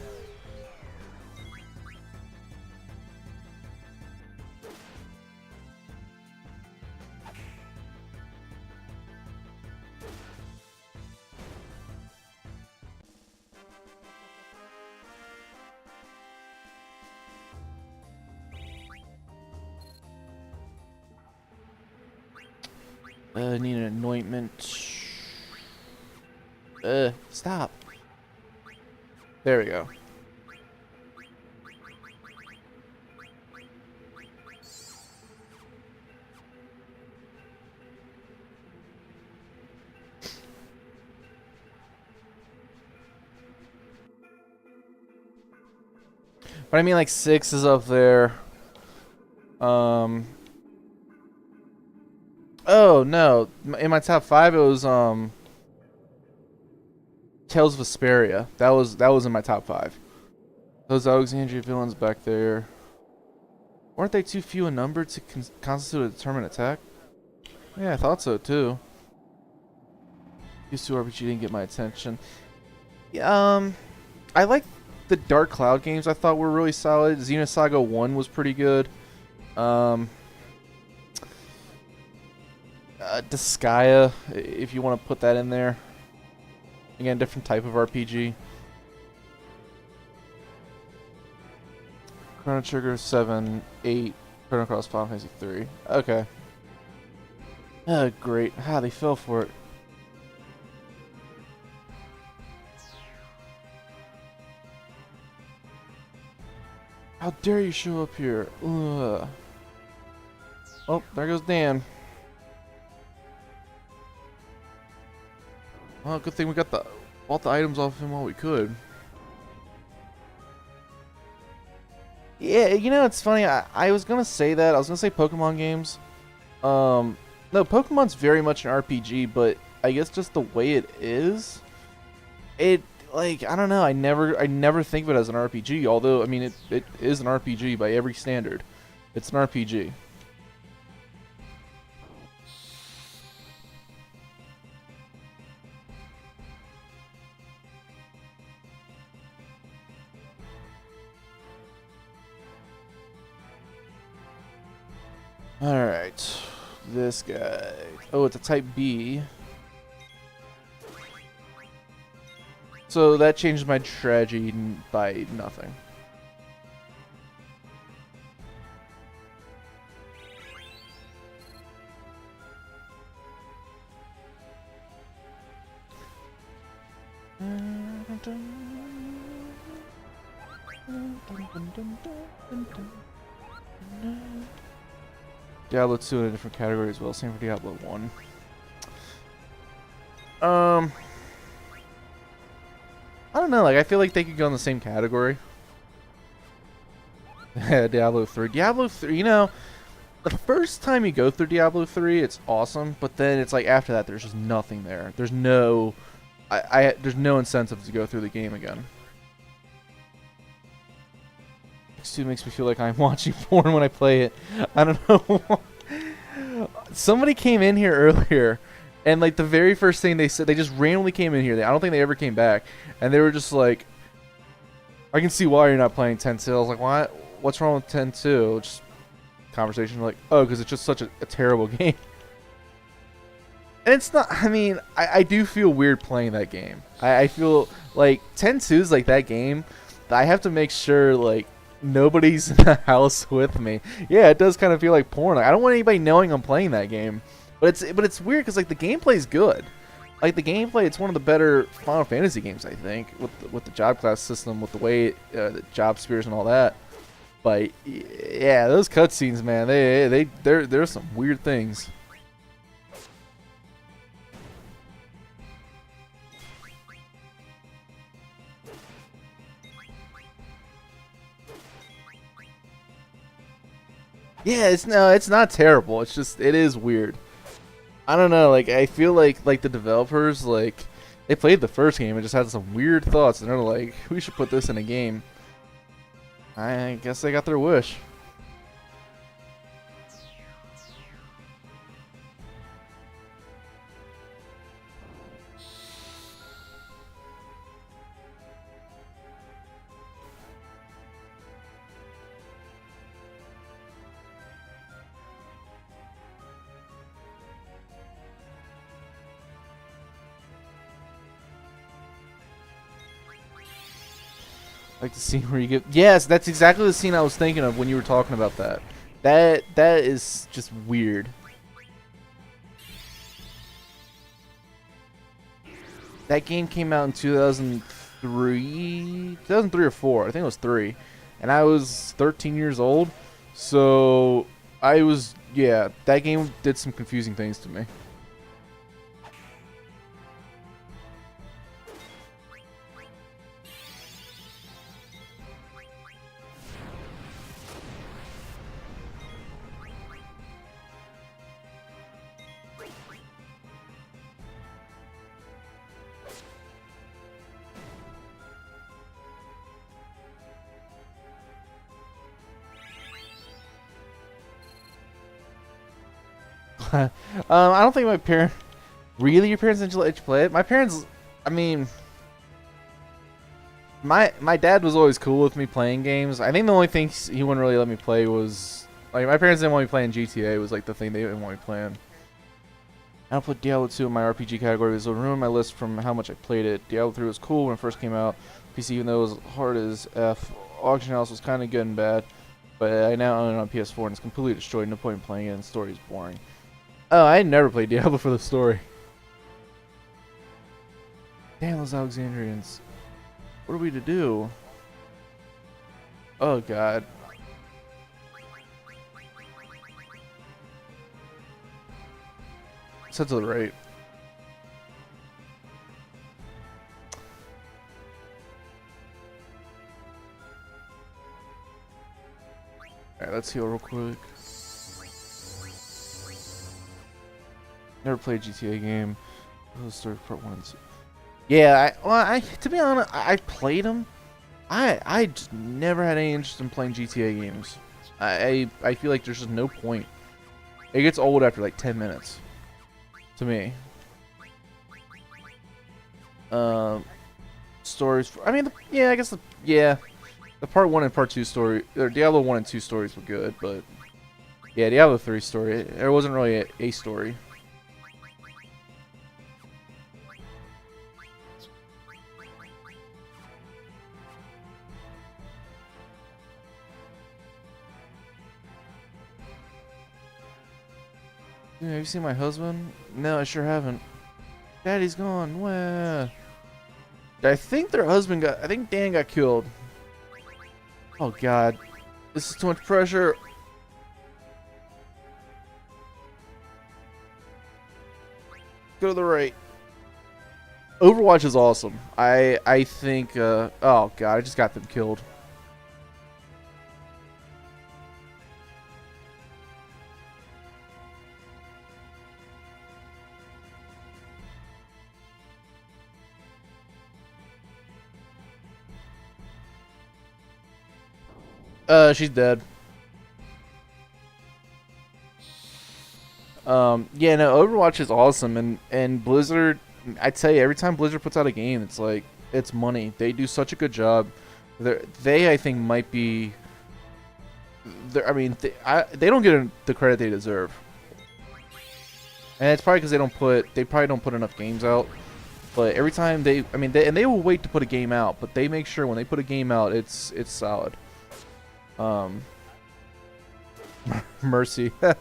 Speaker 1: Need an anointment. Stop. There we go. But I mean, like 6 is up there. Oh no! In my top 5, it was Tales of Vesperia. That was in my top 5. Those Alexandria villains back there. Weren't they too few in number to constitute a determined attack? Yeah, I thought so too. Used to RPG didn't get my attention. Yeah, I like the Dark Cloud games. I thought were really solid. Xenosaga 1 was pretty good. Disgaea, if you want to put that in there. Again, different type of RPG. Chrono Trigger 7, 8, Chrono Cross Final Fantasy 3. Okay. Oh, great. Ah, they fell for it. How dare you show up here? Ugh. Oh, there goes Dan. Well, good thing we got bought the items off him while we could. Yeah, you know, it's funny. I was gonna say that. I was gonna say Pokemon games. No, Pokemon's very much an RPG, but I guess just the way it is, like I don't know. I never think of it as an RPG. Although I mean, it is an RPG by every standard. It's an RPG. Alright. This guy. Oh, it's a type B. So that changed my strategy by nothing. Diablo 2 in a different category as well. Same for Diablo 1. I don't know. Like I feel like they could go in the same category. Diablo 3. Diablo 3. You know, the first time you go through Diablo 3, it's awesome. But then it's like after that, there's just nothing there. There's no, there's no incentive to go through the game again. X2 makes me feel like I'm watching porn when I play it. I don't know. Somebody came in here earlier, and like the very first thing they said, they just randomly came in here. I don't think they ever came back, and they were just like, "I can see why you're not playing 10-2." I was like, "What? What's wrong with 10-2?" Just conversation like, "Oh, because it's just such a terrible game." And it's not. I mean, I do feel weird playing that game. I feel like 10-2 is like that game that I have to make sure like nobody's in the house with me. Yeah, it does kind of feel like porn. Like, I don't want anybody knowing I'm playing that game. But it's weird because like the gameplay's good. Like the gameplay, it's one of the better Final Fantasy games I think with the job class system, with the way the job spears and all that. But yeah, those cutscenes, man, there's some weird things. Yeah, it's not terrible. It's just it is weird. I don't know. Like I feel like the developers like they played the first game and just had some weird thoughts, and they're like, we should put this in a game. I guess they got their wish. Like the scene where you get... Yes, that's exactly the scene I was thinking of when you were talking about that. That is just weird. That game came out in 2003 or 4. I think it was 3. And I was 13 years old. So I was... Yeah, that game did some confusing things to me. I don't think my parents... Really? Your parents didn't let you play it? My parents... I mean... My dad was always cool with me playing games. I think the only thing he wouldn't really let me play was... Like, my parents didn't want me playing GTA. Was like the thing they didn't want me playing. I don't put Diablo 2 in my RPG category because it'll ruin my list from how much I played it. Diablo 3 was cool when it first came out. PC, even though it was hard as F. Auction House was kind of good and bad. But I now own it on PS4 and it's completely destroyed. No point in playing it and the story is boring. Oh, I never played Diablo for the story. Damn, those Alexandrians. What are we to do? Oh, God. Set to the right. Alright, let's heal real quick. Never played GTA game. Story part 1 and 2. Yeah, to be honest, I played them. I just never had any interest in playing GTA games. I feel like there's just no point. It gets old after like 10 minutes. To me. Stories. I mean, yeah, I guess the part 1 and part 2 story, or Diablo 1 and 2 stories were good, but yeah, Diablo 3 story, there wasn't really a story. Dude, have you seen my husband? No, I sure haven't. Daddy's gone. Wah. I think their husband got... I think Dan got killed. Oh, God. This is too much pressure. Go to the right. Overwatch is awesome. I think... oh, God. I just got them killed. She's dead. Yeah, no, Overwatch is awesome, and Blizzard, I tell you, every time Blizzard puts out a game, it's like, it's money. They do such a good job. They I think, might be, I mean, they don't get the credit they deserve. And it's probably because they probably don't put enough games out. But every time they will wait to put a game out, but they make sure when they put a game out, it's solid. Mercy. Yeah.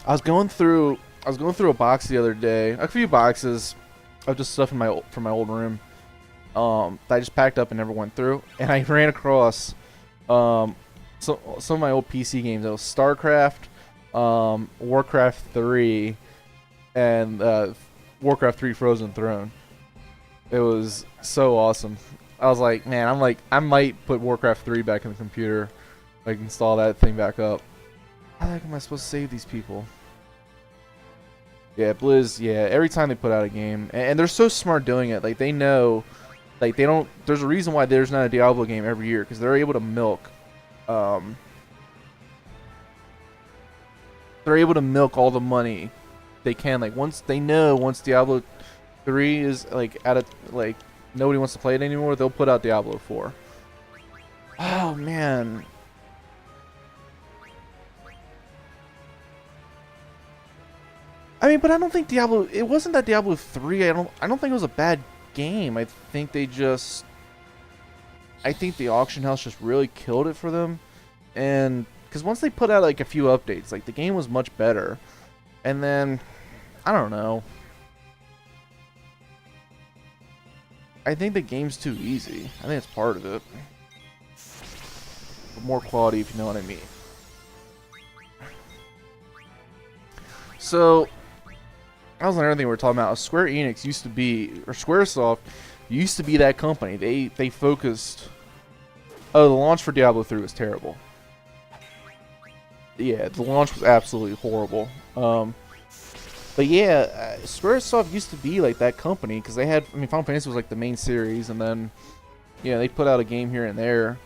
Speaker 1: I was going through a box the other day, a few boxes of just stuff in from my old room, that I just packed up and never went through, and I ran across, some of my old PC games. It was StarCraft, Warcraft 3, and Warcraft 3 Frozen Throne. It was so awesome. I was like, man, I might put Warcraft 3 back in the computer, like install that thing back up. How the heck am I supposed to save these people? Yeah, Blizz, yeah, every time they put out a game, and they're so smart doing it, like they know, like they don't, there's a reason why there's not a Diablo game every year, because they're able to milk, they're able to milk all the money they can. Like once Diablo 3 is like nobody wants to play it anymore, they'll put out Diablo 4. Oh Oh man. I mean, but I don't think Diablo. It wasn't that Diablo 3. I don't think it was a bad game. I think they just. I think the auction house just really killed it for them, and because once they put out like a few updates, like the game was much better, and then I don't know. I think the game's too easy. I think it's part of it. But more quality, if you know what I mean. So, that was another thing we were talking about. Square Enix used to be, or SquareSoft used to be that company. They focused. Oh, the launch for Diablo 3 was terrible. Yeah, the launch was absolutely horrible. But yeah, SquareSoft used to be like that company because they had. I mean, Final Fantasy was like the main series, and then yeah, they put out a game here and there.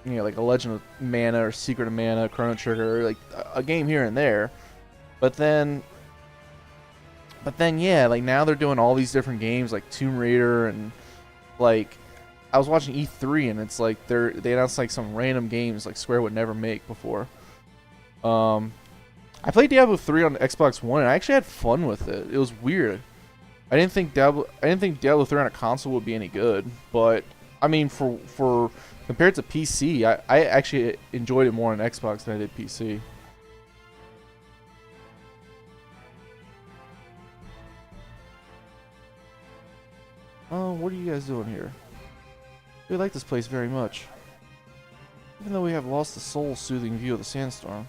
Speaker 1: You know, like a Legend of Mana or Secret of Mana, Chrono Trigger, like a game here and there. But then yeah, like now they're doing all these different games like Tomb Raider and like I was watching E3 and it's like they announced like some random games like Square would never make before. I played Diablo 3 on Xbox One and I actually had fun with it. It was weird. I didn't think Diablo 3 on a console would be any good, but I mean for compared to PC, I actually enjoyed it more on Xbox than I did PC. Oh, what are you guys doing here? We like this place very much. Even though we have lost the soul-soothing view of the sandstorm.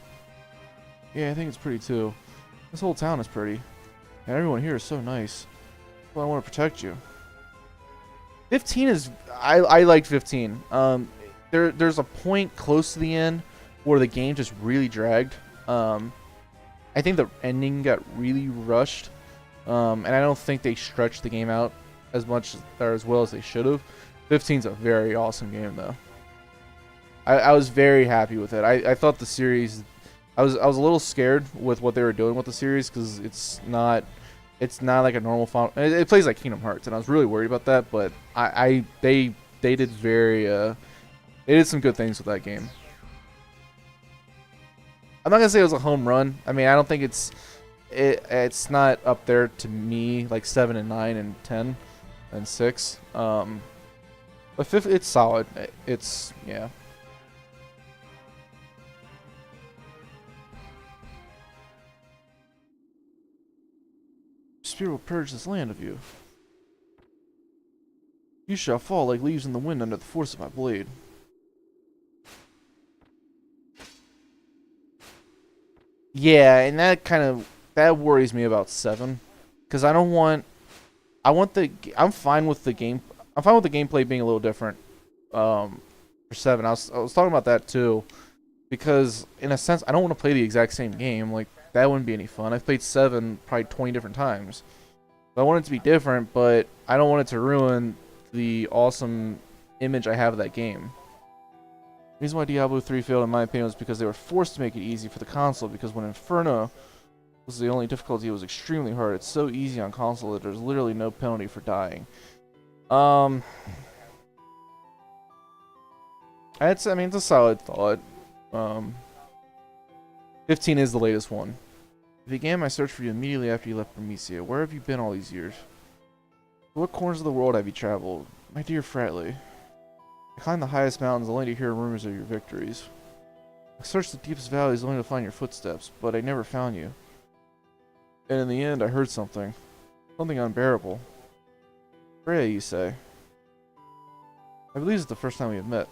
Speaker 1: Yeah, I think it's pretty too. This whole town is pretty. And everyone here is so nice. Well, I want to protect you. 15 is... I liked 15. There's a point close to the end where the game just really dragged. I think the ending got really rushed. And I don't think they stretched the game out as much or as well as they should have. 15's a very awesome game though. I was very happy with it. I thought the series I was a little scared with what they were doing with the series because it's not like a normal Final. It plays like Kingdom Hearts and I was really worried about that, but they did very they did some good things with that game. I'm not gonna say it was a home run. I mean, I don't think it's not up there to me like 7 and 9 and 10 and 6. But 5th, it's solid. It's yeah. Spirit will purge this land of you. You shall fall like leaves in the wind under the force of my blade. Yeah, and that worries me about 7, because I don't want. I'm fine with the game. I'm fine with the gameplay being a little different. For 7, I was talking about that too, because in a sense I don't want to play the exact same game. Like that wouldn't be any fun. I've played 7 probably 20 different times. So I want it to be different, but I don't want it to ruin the awesome image I have of that game. The reason why Diablo 3 failed, in my opinion, was because they were forced to make it easy for the console, because when Inferno was the only difficulty, it was extremely hard. It's so easy on console that there's literally no penalty for dying. I mean, it's a solid thought. 15 is the latest one. I began my search for you immediately after you left Bermesia. Where have you been all these years? To what corners of the world have you traveled? My dear Fratley. I climbed the highest mountains only to hear rumors of your victories. I searched the deepest valleys only to find your footsteps, but I never found you. And in the end, I heard something. Something unbearable. Freya, you say? I believe it's the first time we have met.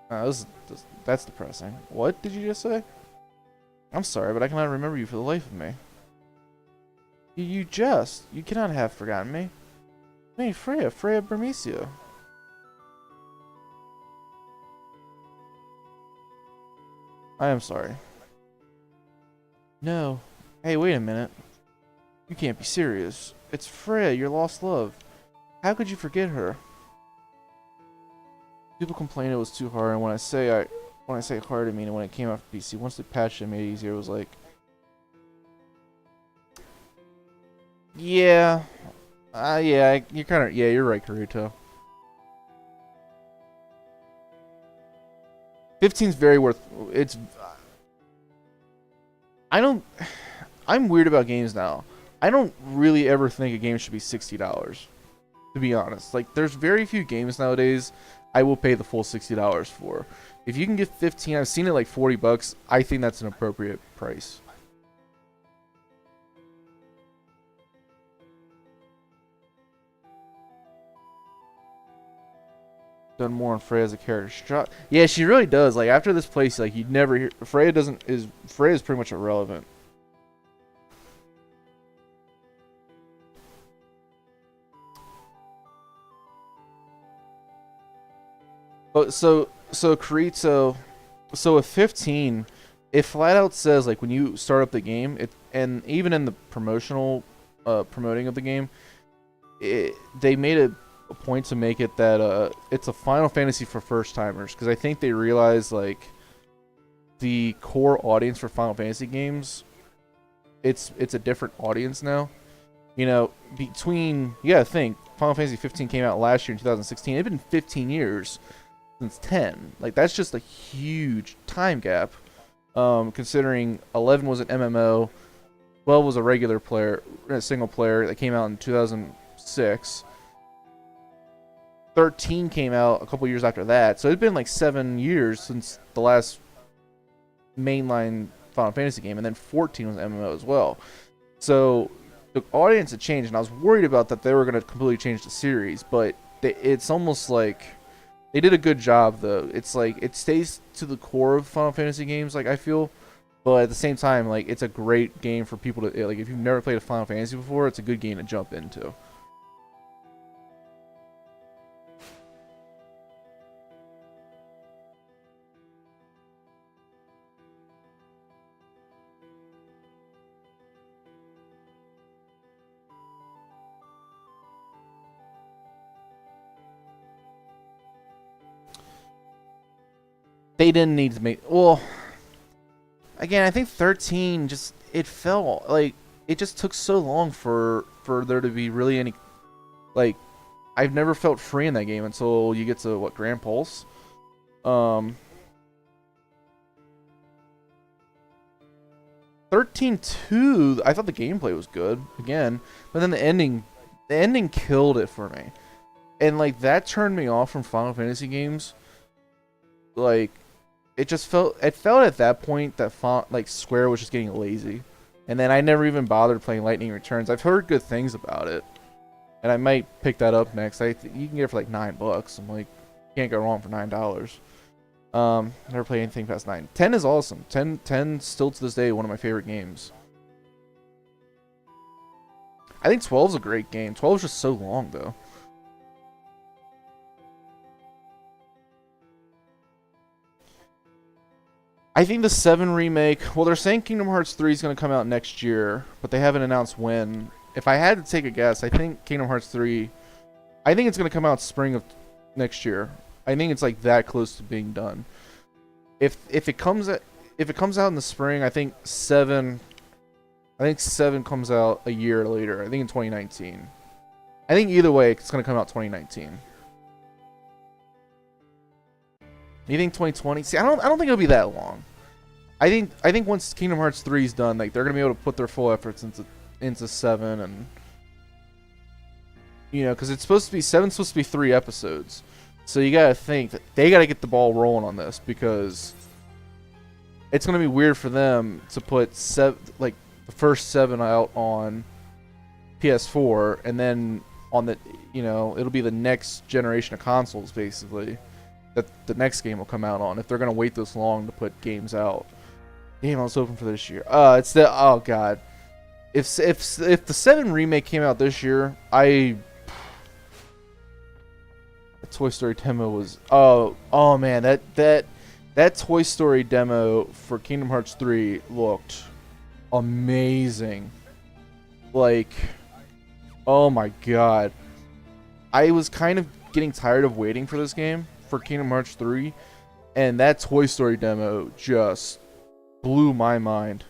Speaker 1: That's depressing. What did you just say? I'm sorry, but I cannot remember you for the life of me. You cannot have forgotten me. Hey, Freya Bermesia. I am sorry. No. Hey, wait a minute. You can't be serious. It's Freya, your lost love. How could you forget her? People complain it was too hard, and when I say hard, I mean when it came out for PC. Once they patched it and made it easier, it was like, yeah, yeah, you're right, Karuto. 15's very worth. It's. I don't. I'm weird about games now. I don't really ever think a game should be $60. To be honest, like there's very few games nowadays I will pay the full $60 for. If you can get 15, I've seen it like $40. I think that's an appropriate price. Done more on Freya as a character. Yeah, she really does. Like after this place, like you'd never hear Freya doesn't is Freya is pretty much irrelevant. But so Kirito, so with 15, it flat out says like when you start up the game, it and even in the promoting of the game, they made a point to make it that it's a Final Fantasy for first timers, because I think they realize like the core audience for Final Fantasy games, it's a different audience now. You know, between you gotta think Final Fantasy 15 came out last year in 2016. It'd been 15 years since 10. Like that's just a huge time gap. Considering 11 was an MMO, 12 was a regular player, a single player that came out in 2006. 13 came out a couple years after that, so it'd been like 7 years since the last mainline Final Fantasy game, and then 14 was MMO as well. So the audience had changed, and I was worried about that they were going to completely change the series, but it's almost like they did a good job, though. It's like it stays to the core of Final Fantasy games, like I feel, but at the same time, like it's a great game for people to like. If you've never played a Final Fantasy before, it's a good game to jump into. They didn't need to make. Well, again, I think 13 just it felt like it just took so long for there to be really any like. I've never felt free in that game until you get to what Grand Pulse. 13-2, I thought the gameplay was good again, but then the ending killed it for me, and like that turned me off from Final Fantasy games. Like it felt at that point that like Square was just getting lazy, and then I never even bothered playing Lightning Returns. I've heard good things about it, and I might pick that up next. You can get it for like $9. I'm like, can't go wrong for $9. Never played anything past 9. 10 is awesome. 10 still to this day one of my favorite games. I think 12 is a great game. 12 is just so long though. I think the 7 remake, well, they're saying Kingdom Hearts 3 is going to come out next year, but they haven't announced when. If I had to take a guess, I think Kingdom Hearts 3, I think it's going to come out spring of next year. I think it's like that close to being done. If it comes out in the spring, I think 7 comes out a year later. I think in 2019. I think either way it's going to come out 2019. You think 2020? See, I don't think it'll be that long. I think once Kingdom Hearts 3 is done, like they're gonna be able to put their full efforts into 7, and you know, because it's supposed to be 7's supposed to be 3 episodes, so you gotta think that they gotta get the ball rolling on this, because it's gonna be weird for them to put the first 7 out on PS4, and then on the it'll be the next generation of consoles basically that the next game will come out on, if they're gonna wait this long to put games out. Game I was hoping for this year. It's the oh god. If the 7 remake came out this year, the Toy Story demo was oh man, that Toy Story demo for Kingdom Hearts 3 looked amazing. Like, oh my god. I was kind of getting tired of waiting for this game, for Kingdom Hearts 3, and that Toy Story demo just blew my mind.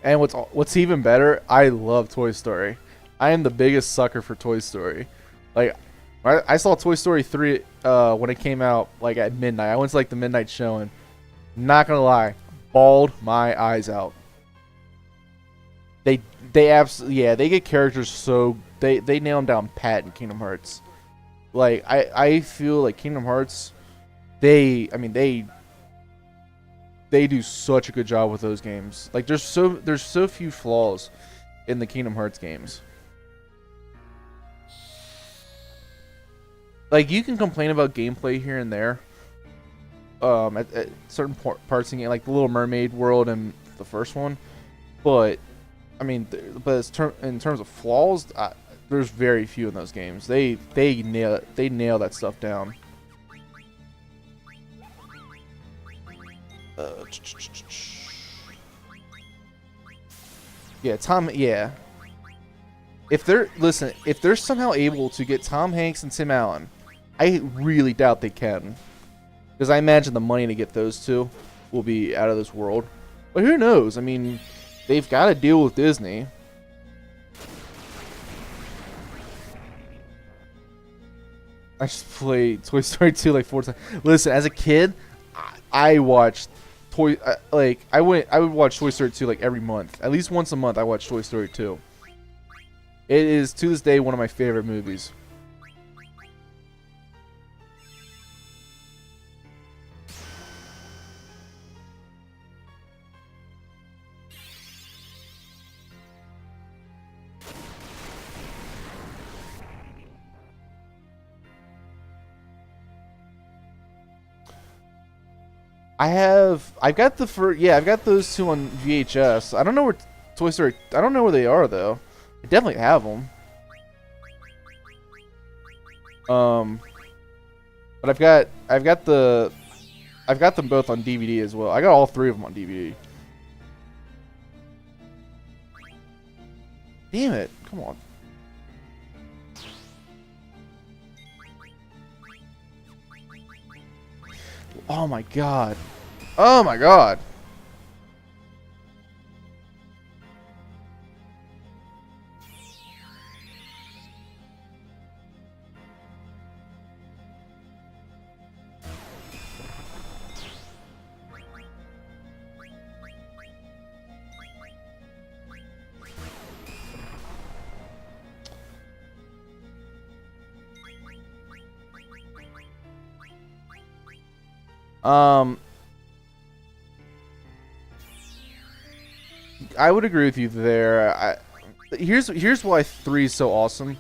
Speaker 1: And what's even better, I love Toy Story. I am the biggest sucker for Toy Story. Like, I saw Toy Story 3 when it came out, like at midnight. I went to like the midnight showing. Not gonna lie, bawled my eyes out. They absolutely, yeah, they get characters so they nail them down pat in Kingdom Hearts. Like I feel like Kingdom Hearts, they do such a good job with those games. Like there's so few flaws in the Kingdom Hearts games. Like you can complain about gameplay here and there, at certain parts in the game, like the Little Mermaid world and the first one, but I mean, in terms of flaws, there's very few in those games. They nail that stuff down. Yeah, Tom. Yeah. If they're somehow able to get Tom Hanks and Tim Allen, I really doubt they can, because I imagine the money to get those two will be out of this world. But who knows? I mean, they've got to deal with Disney. I just played Toy Story 2 like 4 times. Listen, as a kid, I watched I would watch Toy Story 2 like every month. At least once a month I watched Toy Story 2. It is to this day one of my favorite movies. I've got I've got those two on VHS. I don't know where Toy Story, I don't know where they are though. I definitely have them. But I've got them both on DVD as well. I got all three of them on DVD. Damn it. Come on. Oh my god. Oh my god. I would agree with you there. Here's why 3 is so awesome.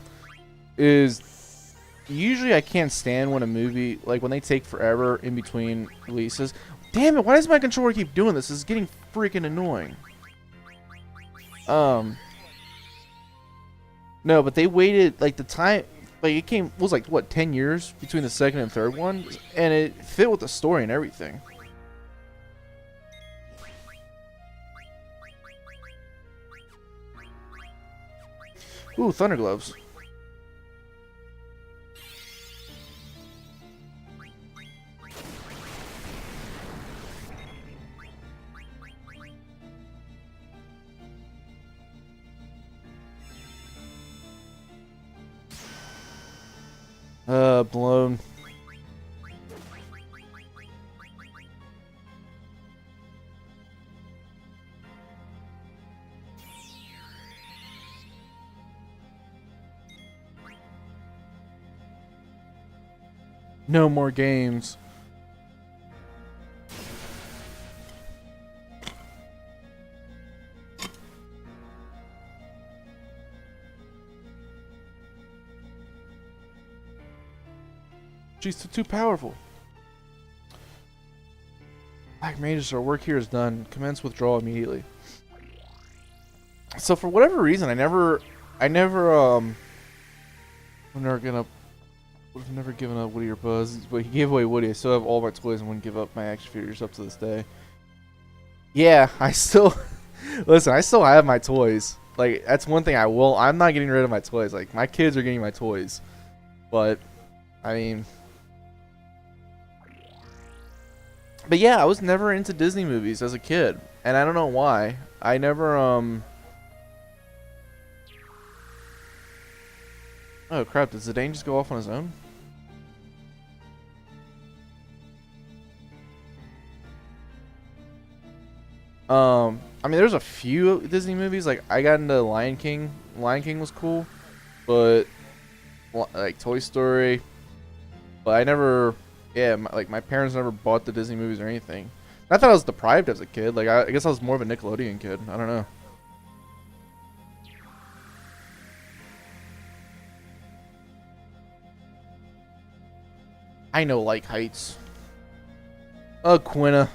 Speaker 1: Is usually I can't stand when a movie, like when they take forever in between releases. Damn it, why does my controller keep doing this? This is getting freaking annoying. No, but they waited like the time, like it was like what, 10 years between the second and third one, and it fit with the story and everything. Ooh, Thunder Gloves. Blown. No more games. She's too powerful. Black Mages, our work here is done. Commence withdrawal immediately. So for whatever reason, I've never given up Woody or Buzz, but he gave away Woody. I still have all my toys and wouldn't give up my action figures up to this day. Yeah, I still listen, I still have my toys. Like that's one thing I'm not getting rid of my toys. Like my kids are getting my toys. But I mean, But yeah, I was never into Disney movies as a kid, and I don't know why. I never Oh crap! Did Zidane just go off on his own? I mean, there's a few Disney movies. Like I got into Lion King. Lion King was cool, but like Toy Story. But I never, yeah, like my parents never bought the Disney movies or anything. Not that I was deprived as a kid. Like I guess I was more of a Nickelodeon kid. I don't know. I know like heights. Quinna.